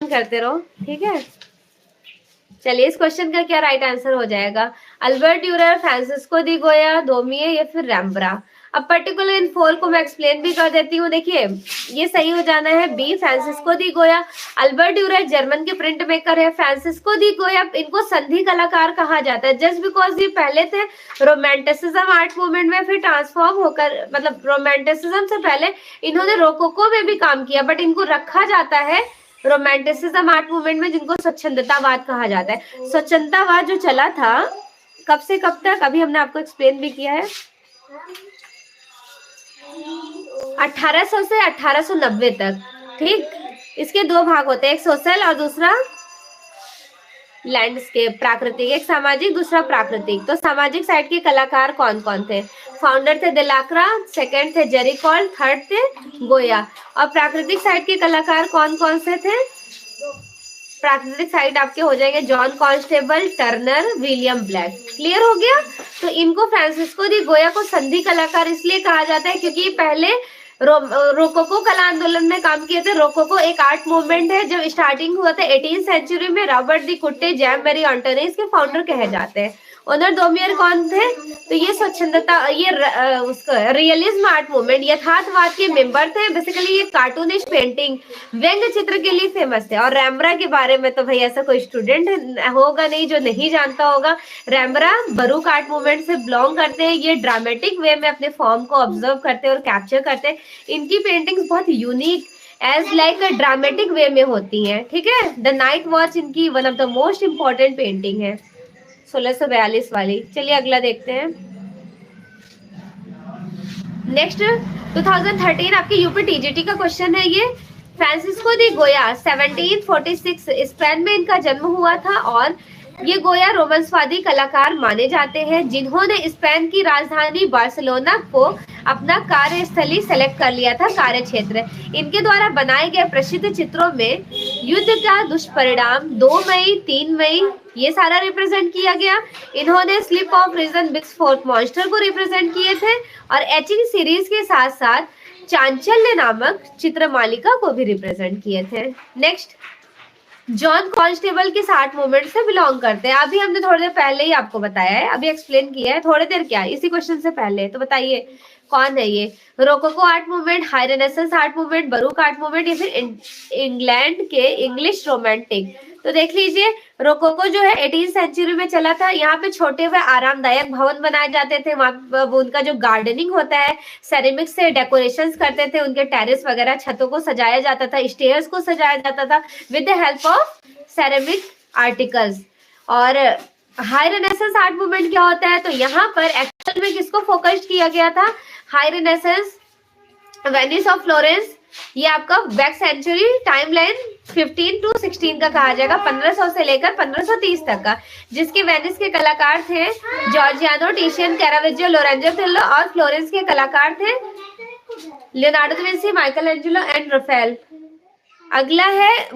करते रहो, ठीक है। चलिए इस क्वेश्चन का क्या राइट आंसर हो जाएगा? अल्बर्ट ड्यूरर, फ्रांसिस्को दी गोया, डोमिये या फिर रैम्ब्रा? अब पर्टिकुलर इन 4 को मैं एक्सप्लेन भी कर देती हूँ। देखिए ये सही हो जाना है बी, फ्रांसिस्को दी गोया। अल्बर्ट ड्यूरर जर्मन के प्रिंट मेकर है। फ्रांसिस्को दी गोया, इनको संधि कलाकार कहा जाता है, जस्ट बिकॉज ये पहले थे रोमांटिसिज्म आर्ट मूवमेंट में, फिर ट्रांसफॉर्म होकर, मतलब रोमांटिसिज्म से पहले इन्होंने रोकोको में भी काम किया, बट इनको रखा जाता है रोमांटिसिज्म आर्ट मूवमेंट में, जिनको स्वच्छंदतावाद कहा जाता है। स्वच्छंदतावाद जो चला था कब से कब तक, अभी हमने आपको एक्सप्लेन भी किया है, 1800 से 1890 तक। ठीक, इसके 2 भाग होते हैं, एक सोशल और दूसरा लैंडस्केप प्राकृतिक, एक सामाजिक दूसरा प्राकृतिक। तो सामाजिक साइड के कलाकार कौन कौन थे? फाउंडर थे दिलाक्रा, सेकंड थे जेरी कॉल, थर्ड थे गोया। और प्राकृतिक साइड के कलाकार कौन कौन से थे? प्राकृतिक साइड आपके हो जाएंगे John constable, Turner, William black. Clear हो गया? तो इनको फ्रांसिस्को दी गोया को संधि कलाकार इसलिए कहा जाता है क्योंकि पहले रोकोको कला आंदोलन में काम किए थे। रोकोको एक आर्ट मूवमेंट है, जब स्टार्टिंग हुआ था 18वीं सेंचुरी में। रॉबर्ट दी कुट्टे, जैम मेरी ऑन्टोनी इसके फाउंडर कहे जाते हैं। ओनर डोमियर कौन थे? तो ये स्वच्छंदता, ये उसका रियलिज्म आर्ट मूवमेंट, यथार्थवाद के मेंबर थे। बेसिकली ये कार्टूनिस्ट पेंटिंग, व्यंग्य चित्र के लिए फेमस थे। और रैम्ब्रा के बारे में तो भाई ऐसा कोई स्टूडेंट होगा नहीं जो नहीं जानता होगा। रैम्ब्रा बरूक आर्ट मूवमेंट से बिलोंग करते हैं। ये ड्रामेटिक वे में अपने फॉर्म को ऑब्जर्व करते हैं और कैप्चर करते हैं। इनकी पेंटिंग्स बहुत यूनिक एज लाइक ड्रामेटिक वे में होती हैं। ठीक है, द नाइट वॉच इनकी one of the most important painting है, 1642 वाली। चलिए अगला देखते हैं। नेक्स्ट 2013 आपके यूपी टीजीटी का क्वेश्चन है ये। फ्रांसिस्को दी गोया 1746 स्पेन में इनका जन्म हुआ था और ये गोया रोमांसवादी कलाकार माने जाते हैं जिन्होंने स्पेन की राजधानी बार्सिलोना को अपना कार्यस्थली सेलेक्ट कर लिया था, कार्य क्षेत्र। इनके द्वारा बनाए गए प्रसिद्ध चित्रों में युद्ध का दुष्परिणाम, 2 मई, 3 मई, ये सारा रिप्रेजेंट किया गया। इन्होंने sleep of reason begets forth monster को रिप्रेजेंट किए थे और एचिंग सीरीज के साथ साथ चांचल्य नामक चित्र मालिका को भी रिप्रेजेंट किए थे। नेक्स्ट, जॉन कॉन्स्टेबल किस आर्ट मूवमेंट से बिलोंग करते हैं? अभी हमने थोड़ी देर पहले ही आपको बताया है, अभी एक्सप्लेन किया है, थोड़ी देर क्या इसी क्वेश्चन से पहले। तो बताइए कौन है ये? Rococo art movement, high renaissance art movement, baroque art movement, या फिर इंग्लैंड के इंग्लिश रोमांटिक? तो देख लीजिए, रोकोको जो है 18वीं सेंचुरी में चला था। यहाँ पे छोटे हुए आरामदायक भवन बनाए जाते थे। वहां उनका जो गार्डनिंग होता है, सेरेमिक से डेकोरेशंस करते थे, उनके टेरेस वगैरह, छतों को सजाया जाता था, स्टेयर्स को सजाया जाता था with the help of ceramic articles. और हाई रेनेसेंस आर्ट मूवमेंट क्या होता है? तो यहाँ पर एक्चुअल में किसको फोकस किया गया था? High renaissance, Venice of Florence, ये आपका बैक सेंचुरी टाइमलाइन 15 to 16 का कहा जाएगा, 1500 से लेकर 1530 तक का, जिसके वेनिस के कलाकार थे जॉर्जियानो, टिशियन, कैरावेज्जो, लोरेंजो थिल्लो, और फ्लोरेंस के कलाकार थे Leonardo da Vinci, Michelangelo and Raphael. अगला है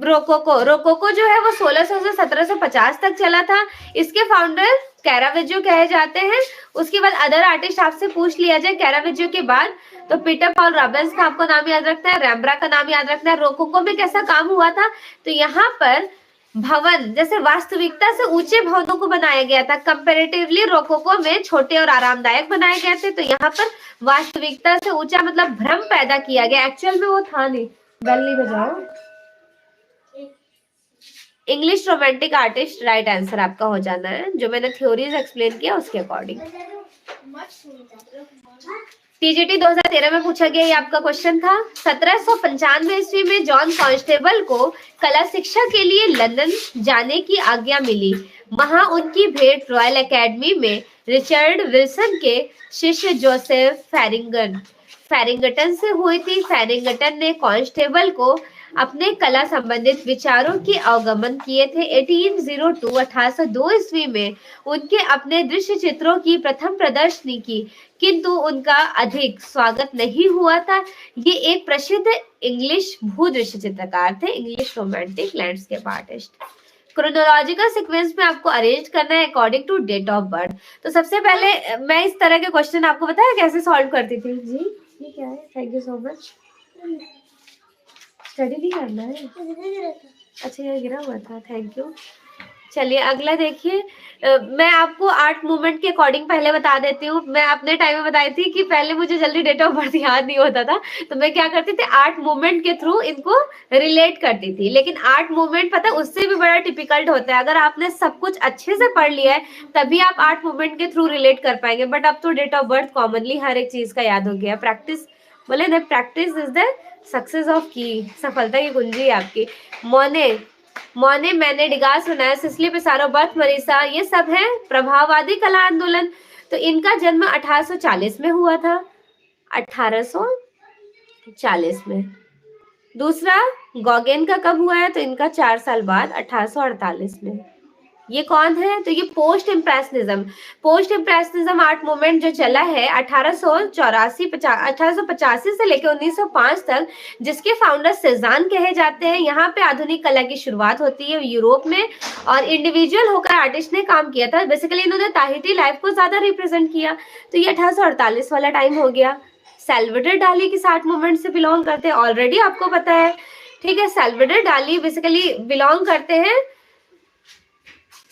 रोकोको। रोकोको जो है वो 1600 से 1750 तक चला था। इसके फाउंडर कैरावेज्जो कहे जाते हैं। उसके बाद अदर आर्टिस्ट आपसे पूछ लिया जाए कैरावेज्जो के बाद, तो पीटर पॉल रॉबेंस का आपको नाम याद रखना है, रैम्ब्रा का नाम याद रखना है। रोकोको में कैसा काम हुआ था? तो यहाँ पर भवन जैसे वास्तविकता से ऊंचे भवनों को बनाया गया था। कंपैरेटिवली रोकोको में छोटे और आरामदायक बनाए गए थे। तो यहाँ पर वास्तविकता से ऊंचा मतलब भ्रम पैदा किया गया, एक्चुअल में वो था नहीं। बेल नहीं बजाओ। English romantic artist right answer आपका हो जाना है, जो मैंने थ्योरीज एक्सप्लेन किया उसके अकॉर्डिंग। टीजीटी 2013 में पूछा गया ये आपका क्वेश्चन था। 1795 ईस्वी में जॉन कॉन्स्टेबल को कला शिक्षा के लिए लंदन जाने की आज्ञा मिली। वहां उनकी भेंट रॉयल एकेडमी में रिचर्ड विल्सन के शिष्य जोसेफ फेरिंगटन से हुई थी। फेरिंगटन ने कॉन्स्टेबल को अपने कला संबंधित विचारों के अवगमन किए थे। 1802 ईस्वी में उनके अपने दृश्य चित्रों की प्रथम प्रदर्शनी की, किंतु उनका अधिक स्वागत नहीं हुआ था। ये एक प्रसिद्ध इंग्लिश भूदृश्य चित्रकार थे, English romantic landscape artist. Chronological sequence में आपको अरेंज करना है according to date of birth. तो सबसे पहले मैं इस तरह के क्वेश्चन आपको बताया कैसे सॉल्व करती थी जी। ये क्या है? Thank you so much. Study नहीं करना है? अच्छा, ये गिरा हुआ था, थैंक यू। चलिए अगला देखिए। मैं आपको आर्ट मूवमेंट के अकॉर्डिंग पहले बता देती हूँ। मैं अपने टाइम में बताई थी कि पहले मुझे जल्दी डेट ऑफ बर्थ याद नहीं होता था, तो मैं क्या करती थी, आर्ट मूवमेंट के थ्रू इनको रिलेट करती थी। लेकिन आर्ट मूवमेंट पता है उससे भी बड़ा डिफिकल्ट होता है। अगर आपने सब कुछ अच्छे से पढ़ लिया है तभी आप आर्ट मूवमेंट के थ्रू रिलेट कर पाएंगे। बट अब तो डेट ऑफ बर्थ कॉमनली हर एक चीज का याद हो गया। प्रैक्टिस बोले ना, practice is the success of की, सफलता की कुंजी है आपकी। मोने मैंने डिगास बनाया, सिसिली पिसारो, बर्थ मरीसा, ये सब है प्रभाववादी कला आंदोलन। तो इनका जन्म 1840 में हुआ था, 1840 में। दूसरा गॉगेन का कब हुआ है, तो इनका 4 साल बाद 1848 में। ये कौन है, तो ये पोस्ट इम्प्रेशनिज्म आर्ट मूवमेंट जो चला है 1885 से लेकर 1905 तक, जिसके फाउंडर सेजान कहे जाते हैं। यहाँ पे आधुनिक कला की शुरुआत होती है यूरोप में, और इंडिविजुअल होकर आर्टिस्ट ने काम किया था। बेसिकली इन्होंने ताहिती लाइफ को ज्यादा रिप्रेजेंट किया, तो ये 1848 वाला टाइम हो गया। सैल्वाडोर डाली किस आर्ट मूवमेंट से बिलोंग करते हैं, ऑलरेडी आपको पता है, ठीक है। सैल्वाडोर डाली बेसिकली बिलोंग करते हैं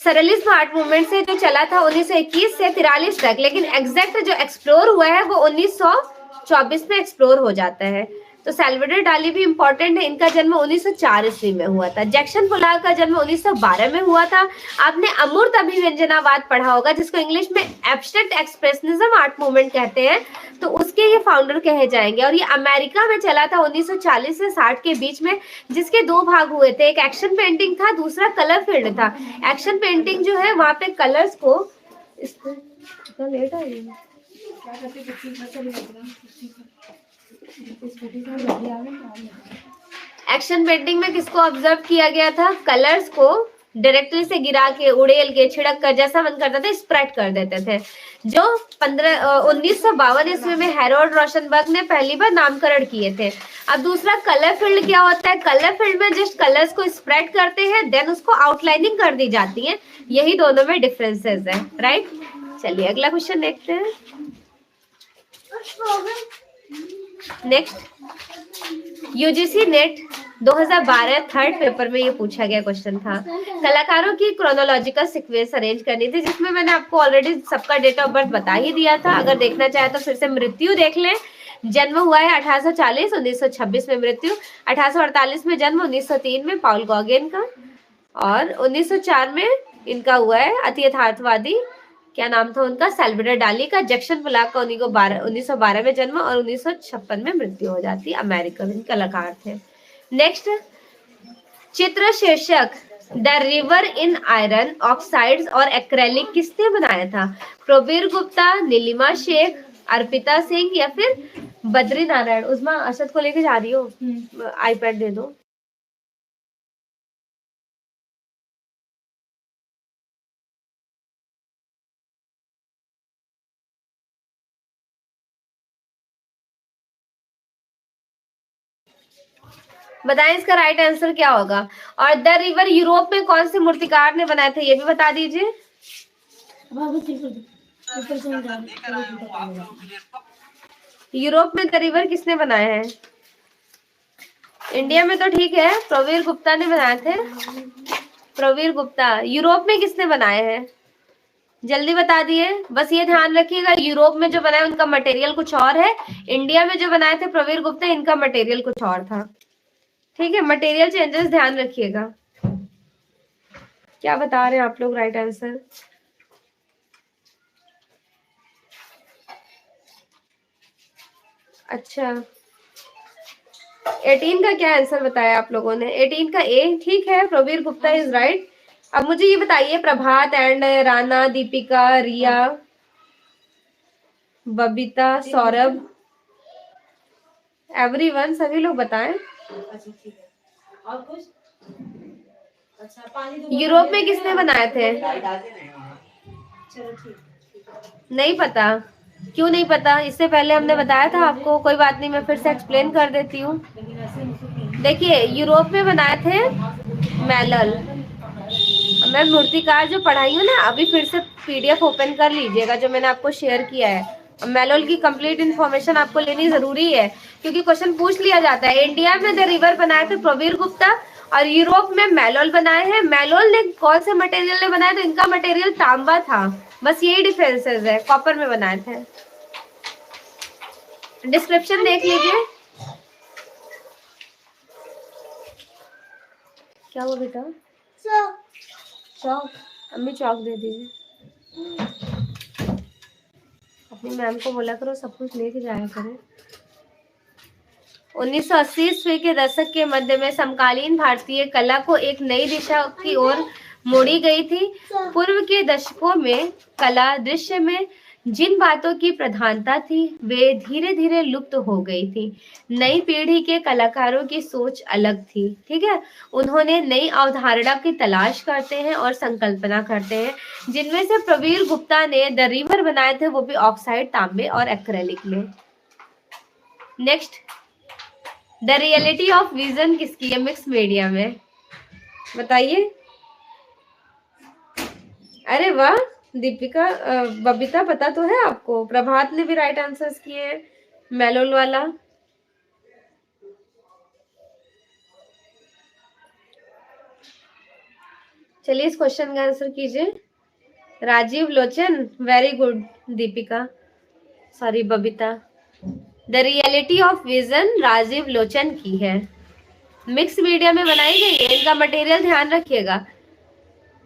सरलिज्म आर्ट मूवमेंट से, जो चला था 1921 से 43 तक, लेकिन एग्जैक्ट जो एक्सप्लोर हुआ है वो 1924 में एक्सप्लोर हो जाता है। तो सैल्वाडोर डाली भी इंपॉर्टेंट है। इनका जन्म 1904 ईस्वी में हुआ था। जैक्सन पोलाक का जन्म 1912 में हुआ था। आपने अमूर्त अभिव्यंजनावाद पढ़ा होगा, जिसको इंग्लिश में एब्स्ट्रैक्ट एक्सप्रेशनिज्म आर्ट मूवमेंट कहते हैं, तो उसके ये फाउंडर कहे जाएंगे। और ये अमेरिका में चला था 1940 से 60 के बीच में, जिसके 2 भाग हुए थे, एक एक्शन पेंटिंग था, दूसरा कलर फील्ड था। एक्शन पेंटिंग जो है वहां पे कलर्स को लेट आ रही है एक्शन पेंटिंग में किसको ऑब्जर्व किया गया था, कलर्स को डायरेक्टली से गिरा के, उड़ेल के, छिड़क कर, जैसा मन करता था स्प्रेड कर देते थे, जो 1952 ईस्वी में हैरोल्ड रोशनबर्ग ने पहली बार नामकरण किए थे। अब दूसरा कलर फील्ड क्या होता है, कलर फील्ड में जस्ट कलर्स को स्प्रेड करते हैं, देन उसको आउटलाइनिंग कर दी जाती है। यही दोनों में डिफरेंसेस है, राइट। चलिए अगला क्वेश्चन देखते हैं। Next, UGC net 2012 third paper में ये पूछा गया क्वेश्चन था। कलाकारों की क्रोनोलॉजिकल सीक्वेंस अरेंज करनी थी, जिसमें मैंने आपको ऑलरेडी सबका डेट ऑफ बर्थ बता ही दिया था। अगर देखना चाहे तो फिर से मृत्यु देख लें। जन्म हुआ है 1840, 1926 में मृत्यु, 1848 में जन्म, 1903 में पॉल गॉगेन का, और 1904 में इनका हुआ है अति यथार्थवादी, क्या नाम था उनका, सैल्वाडोर डाली का। जैक्सन पोलाक का 1912 में जन्म और 1956 में मृत्यु हो जाती। अमेरिकन कलाकार थे। नेक्स्ट, चित्र शीर्षक the river in iron oxides और एक्रेलिक किसने बनाया था, प्रवीर गुप्ता, नीलिमा शेख, अर्पिता सिंह या फिर बद्री नारायण। उस्मा असद को लेके जा रही हो, आईपैड दे दो। बताएं इसका राइट आंसर क्या होगा। और द रिवर यूरोप में कौन से मूर्तिकार ने बनाए थे, ये भी बता दीजिए। यूरोप में द रिवर किसने बनाया है, इंडिया में तो ठीक है, प्रवीर गुप्ता ने बनाए थे। प्रवीर गुप्ता। यूरोप में किसने बनाए हैं, जल्दी बता दिए। बस ये ध्यान रखिएगा, यूरोप में जो बनाए उनका मटेरियल कुछ और है, इंडिया में जो बनाए थे प्रवीर गुप्ता, इनका मटेरियल कुछ और था। ठीक है, मटेरियल चेंजेस ध्यान रखिएगा। क्या बता रहे हैं आप लोग राइट आंसर। अच्छा, 18 का क्या आंसर बताया आप लोगों ने, 18 का ए। ठीक है, प्रवीर गुप्ता इज राइट। अब मुझे ये बताइए, प्रभात एंड राना, दीपिका, रिया, बबीता, सौरभ, एवरीवन, सभी लोग बताएं। और कुछ? यूरोप में किसने बनाए थे, नहीं पता। क्यों नहीं पता, इससे पहले हमने बताया था आपको। कोई बात नहीं, मैं फिर से एक्सप्लेन कर देती हूँ। देखिए, यूरोप में बनाए थे मैलल। मैं मूर्तिकार जो पढ़ाई हूँ ना, अभी फिर से पीडीएफ ओपन कर लीजिएगा जो मैंने आपको शेयर किया है। मैलोल की कंप्लीट इन्फॉर्मेशन आपको लेनी जरूरी है, क्योंकि क्वेश्चन पूछ लिया जाता है। इंडिया में द रिवर बनाए थे प्रवीर गुप्ता, और यूरोप में मैलोल बनाए हैं। मैलोल ने कौन से मटेरियल ने बनाया, तो इनका मटेरियल तांबा था। बस यही डिफरेंसेस है, कॉपर में बनाए थे। डिस्क्रिप्शन देख लीजिए। क्या हुआ बेटा, चौक, अम्मी चौक दे दीजिए। अपनी मैम को बोला करो सब कुछ लेके जाया करें। 1980 ईस्वी के दशक के मध्य में समकालीन भारतीय कला को एक नई दिशा की ओर मोड़ी गई थी। पूर्व के दशकों में कला दृश्य में जिन बातों की प्रधानता थी वे धीरे धीरे लुप्त हो गई थी। नई पीढ़ी के कलाकारों की सोच अलग थी, ठीक है। उन्होंने नई अवधारणा की तलाश करते हैं और संकल्पना करते हैं, जिनमें से प्रवीर गुप्ता ने द रिवर बनाए थे, वो भी ऑक्साइड, तांबे और एक्रेलिक में। Next, the reality of vision किसकी है मिक्स मीडिया में, बताइए। अरे वाह, दीपिका बबीता पता तो है आपको। प्रभात ने भी राइट आंसर्स किए हैं, मेलोल वाला। चलिए इस क्वेश्चन का आंसर कीजिए। Rajiv Lochan, very good Deepika, sorry Babita. The reality of vision Rajiv Lochan की है, मिक्स मीडिया में बनाई गई है। इनका मटेरियल ध्यान रखिएगा।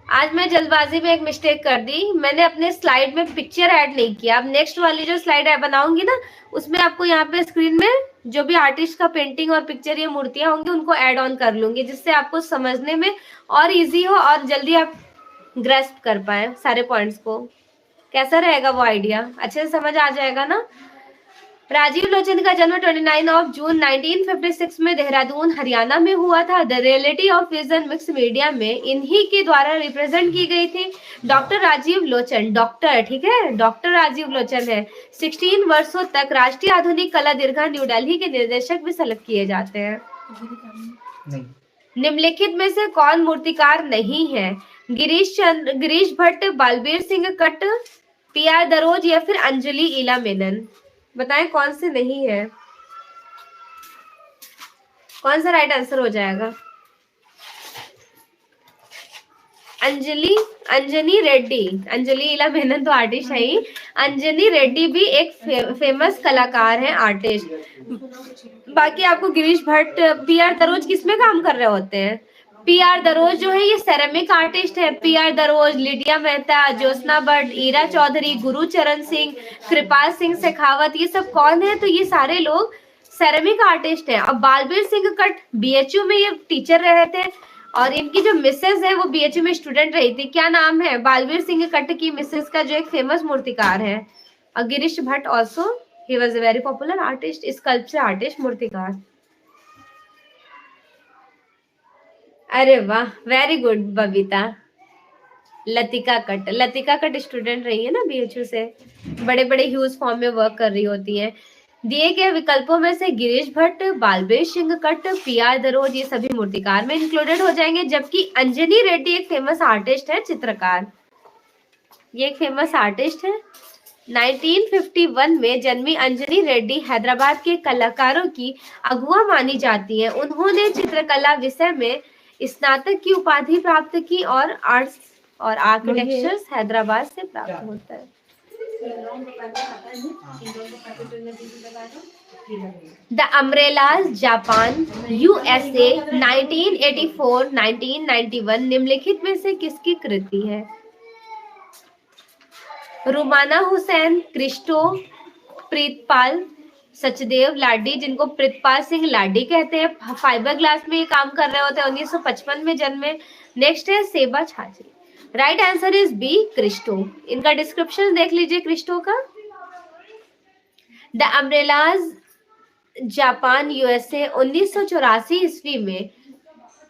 आज मैं जल्दबाजी में एक मिस्टेक कर दी, मैंने अपने स्लाइड में पिक्चर ऐड नहीं किया। अब नेक्स्ट वाली जो स्लाइड बनाऊंगी ना, उसमें आपको यहाँ पे स्क्रीन में जो भी आर्टिस्ट का पेंटिंग और पिक्चर ये मूर्तियां होंगी उनको ऐड ऑन कर लूंगी, जिससे आपको समझने में और इजी हो और जल्दी आप ग्रेस्प कर पाए सारे पॉइंट्स को। कैसा रहेगा वो आइडिया, अच्छे से समझ आ जाएगा ना। राजीव लोचन का जन्म 29 जून 1956 में देहरादून हरियाणा में हुआ था। The reality of vision mix media में इन्हीं के द्वारा रिप्रेजेंट की गई थी। डॉक्टर राजीव लोचन, डॉक्टर, ठीक है, डॉक्टर राजीव लोचन है। 16 वर्षों तक राष्ट्रीय आधुनिक कला दीर्घा न्यू दिल्ली के निर्देशक भी सेलेक्ट किए जाते हैं। निम्नलिखित में से कौन मूर्तिकार नहीं है? गिरीश भट्ट, बालबीर सिंह कट, पी.आर. दरोज या फिर अंजलि ईला मेनन, बताएं कौन से नहीं है, कौन सा राइट आंसर हो जाएगा? अंजनी रेड्डी, अंजलि ईला मेनन तो आर्टिस्ट है ही, अंजनी रेड्डी भी एक फेमस कलाकार है, आर्टिस्ट। बाकी आपको गिरीश भट्ट, पी.आर. दरोज किसमें काम कर रहे होते हैं? पी.आर. दरोज जो है ये सेरेमिक आर्टिस्ट है। पी.आर. दरोज, लिडिया मेहता, ज्योत्सना भट्ट, ईरा चौधरी, गुरुचरण सिंह, कृपाल सिंह शेखावत, ये सब कौन है? तो ये सारे लोग सेरेमिक आर्टिस्ट हैं। अब बालबीर सिंह कट बीएचयू में ये टीचर रहे थे और इनकी जो मिसेज है वो बीएचयू में स्टूडेंट रही थी। क्या नाम है बालबीर सिंह कट की मिसेज का, जो एक फेमस मूर्तिकार है? और Girish Bhatt also, he was a very popular artist, sculpture artist, मूर्तिकार। अरे वाह, very good Babita. Latika cut student रही है ना बीएचयू से, बड़े बड़े ह्यूज फॉर्म में वर्क कर रही होती है। दिए गए विकल्पों में से गिरीश भट्ट, बालबीर सिंह कट, पी.आर. दरोज ये सभी मूर्तिकार में इंक्लूडेड हो जाएंगे, जबकि अंजनी रेड्डी एक फेमस आर्टिस्ट है, चित्रकार। ये एक फेमस आर्टिस्ट है। 1951 में जन्मी अंजनी रेड्डी हैदराबाद के कलाकारों की अगुआ मानी जाती है। उन्होंने चित्रकला विषय में स्नातक की उपाधि प्राप्त की और आर्ट्स और आर्किटेक्चर हैदराबाद से प्राप्त होता है। द अम्ब्रेलाज जापान यूएसए 1984-1991 निम्नलिखित में से किसकी कृति है? रुमाना हुसैन, क्रिस्टो, प्रीतपाल सचदेव लाडी, जिनको प्रीतपाल सिंह लाडी कहते हैं, फाइबर ग्लास में ये काम कर रहे होते हैं, 1955 में जन्मे। नेक्स्ट है Seba Chhachhi. Right answer is B, Christo. इनका डिस्क्रिप्शन देख लीजिए क्रिस्टो का। द अम्ब्रेलाज जापान यूएसए 1984 ईस्वी में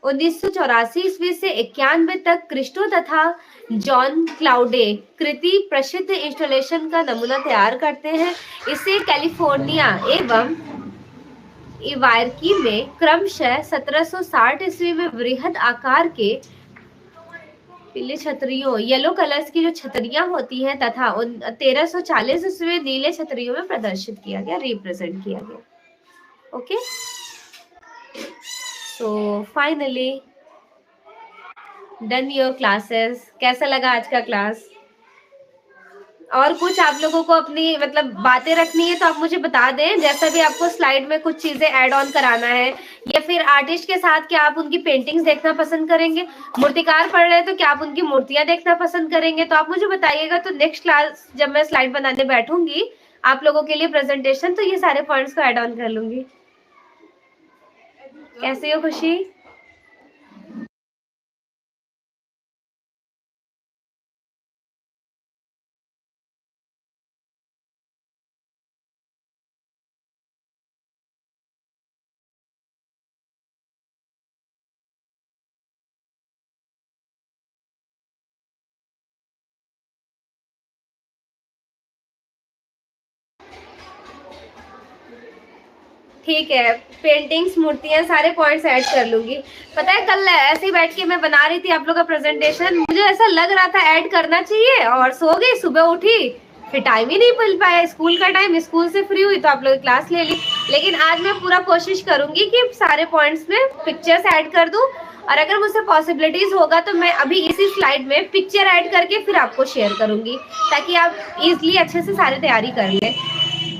1984 ईस्वी से 91 तक क्रिस्टो तथा जॉन क्लाउडे कृति प्रसिद्ध इंस्टॉलेशन का नमूना तैयार करते हैं। इसे कैलिफोर्निया एवं इवारकी में क्रमशः 1760 ईस्वी में वृहद आकार के पीले छतरियों, येलो कलर्स की जो छतरियां होती हैं, तथा 1340 ईस्वी में नीले छतरियों में प्रदर्शित किया गया, रिप्रेजेंट किया गया। Okay, so finally done your classes. कैसा लगा आज का क्लास? और कुछ आप लोगों को अपनी मतलब बातें रखनी है तो आप मुझे बता दें, जैसा भी आपको स्लाइड में कुछ चीजें ऐड ऑन कराना है, या फिर आर्टिस्ट के साथ क्या आप उनकी पेंटिंग्स देखना पसंद करेंगे, मूर्तिकार पढ़ रहे हैं तो क्या आप उनकी मूर्तियां देखना पसंद करेंगे, तो आप मुझे बताइएगा। तो नेक्स्ट क्लास जब मैं स्लाइड बनाने बैठूंगी आप लोगों के लिए प्रेजेंटेशन, तो ये सारे पॉइंट्स को ऐड ऑन कर लूंगी। कैसे हो खुशी? ठीक है, पेंटिंग्स, मूर्तियां, सारे पॉइंट्स ऐड कर लूंगी। पता है कल ऐसे ही बैठ के मैं बना रही थी आप लोग का प्रेजेंटेशन, मुझे ऐसा लग रहा था ऐड करना चाहिए, और सो गई, सुबह उठी फिर टाइम ही नहीं मिल पाया, स्कूल का टाइम, स्कूल से फ्री हुई तो आप लोग की क्लास ले ली। लेकिन आज मैं पूरा कोशिश करूंगी कि सारे पॉइंट्स में पिक्चर्स ऐड कर दूं, और अगर मुझसे पॉसिबिलिटीज होगा तो मैं अभी इसी स्लाइड में पिक्चर ऐड करके फिर आपको शेयर करूंगी, ताकि आप इजिली अच्छे से सारी तैयारी कर लें।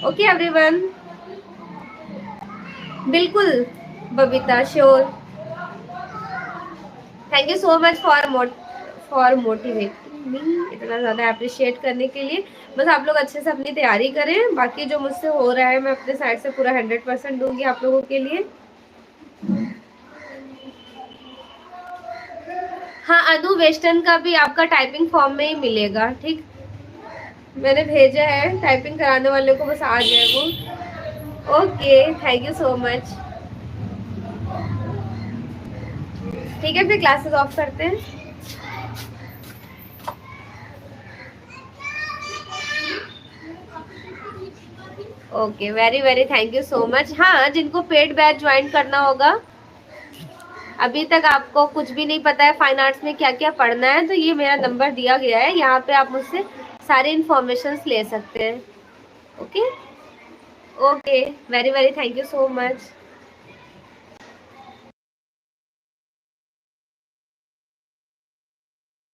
ओके एवरीवन, बिल्कुल Babita, sure. Thank you so much for motivating me, इतना ज़्यादा अप्रिशिएट करने के लिए। बस आप लोग अच्छे से अपनी तैयारी करें, बाकी जो मुझसे हो रहा है मैं अपने साइड से पूरा 100% दूंगी आप लोगों के लिए। हाँ अनु, वेस्टर्न का भी आपका टाइपिंग फॉर्म में ही मिलेगा, ठीक, मैंने भेजा है, टाइपिंग कराने वाले को बस आ जाए वो। Okay, thank you so much. ठीक है, फिर क्लासेस ऑफ करते हैं। Okay, very very thank you so much. हाँ, जिनको पेड बैच ज्वाइन करना होगा, अभी तक आपको कुछ भी नहीं पता है फाइन आर्ट्स में क्या क्या पढ़ना है, तो ये मेरा नंबर दिया गया है, यहाँ पे आप मुझसे सारे इन्फॉर्मेशन ले सकते हैं। Okay okay, very very thank you so much.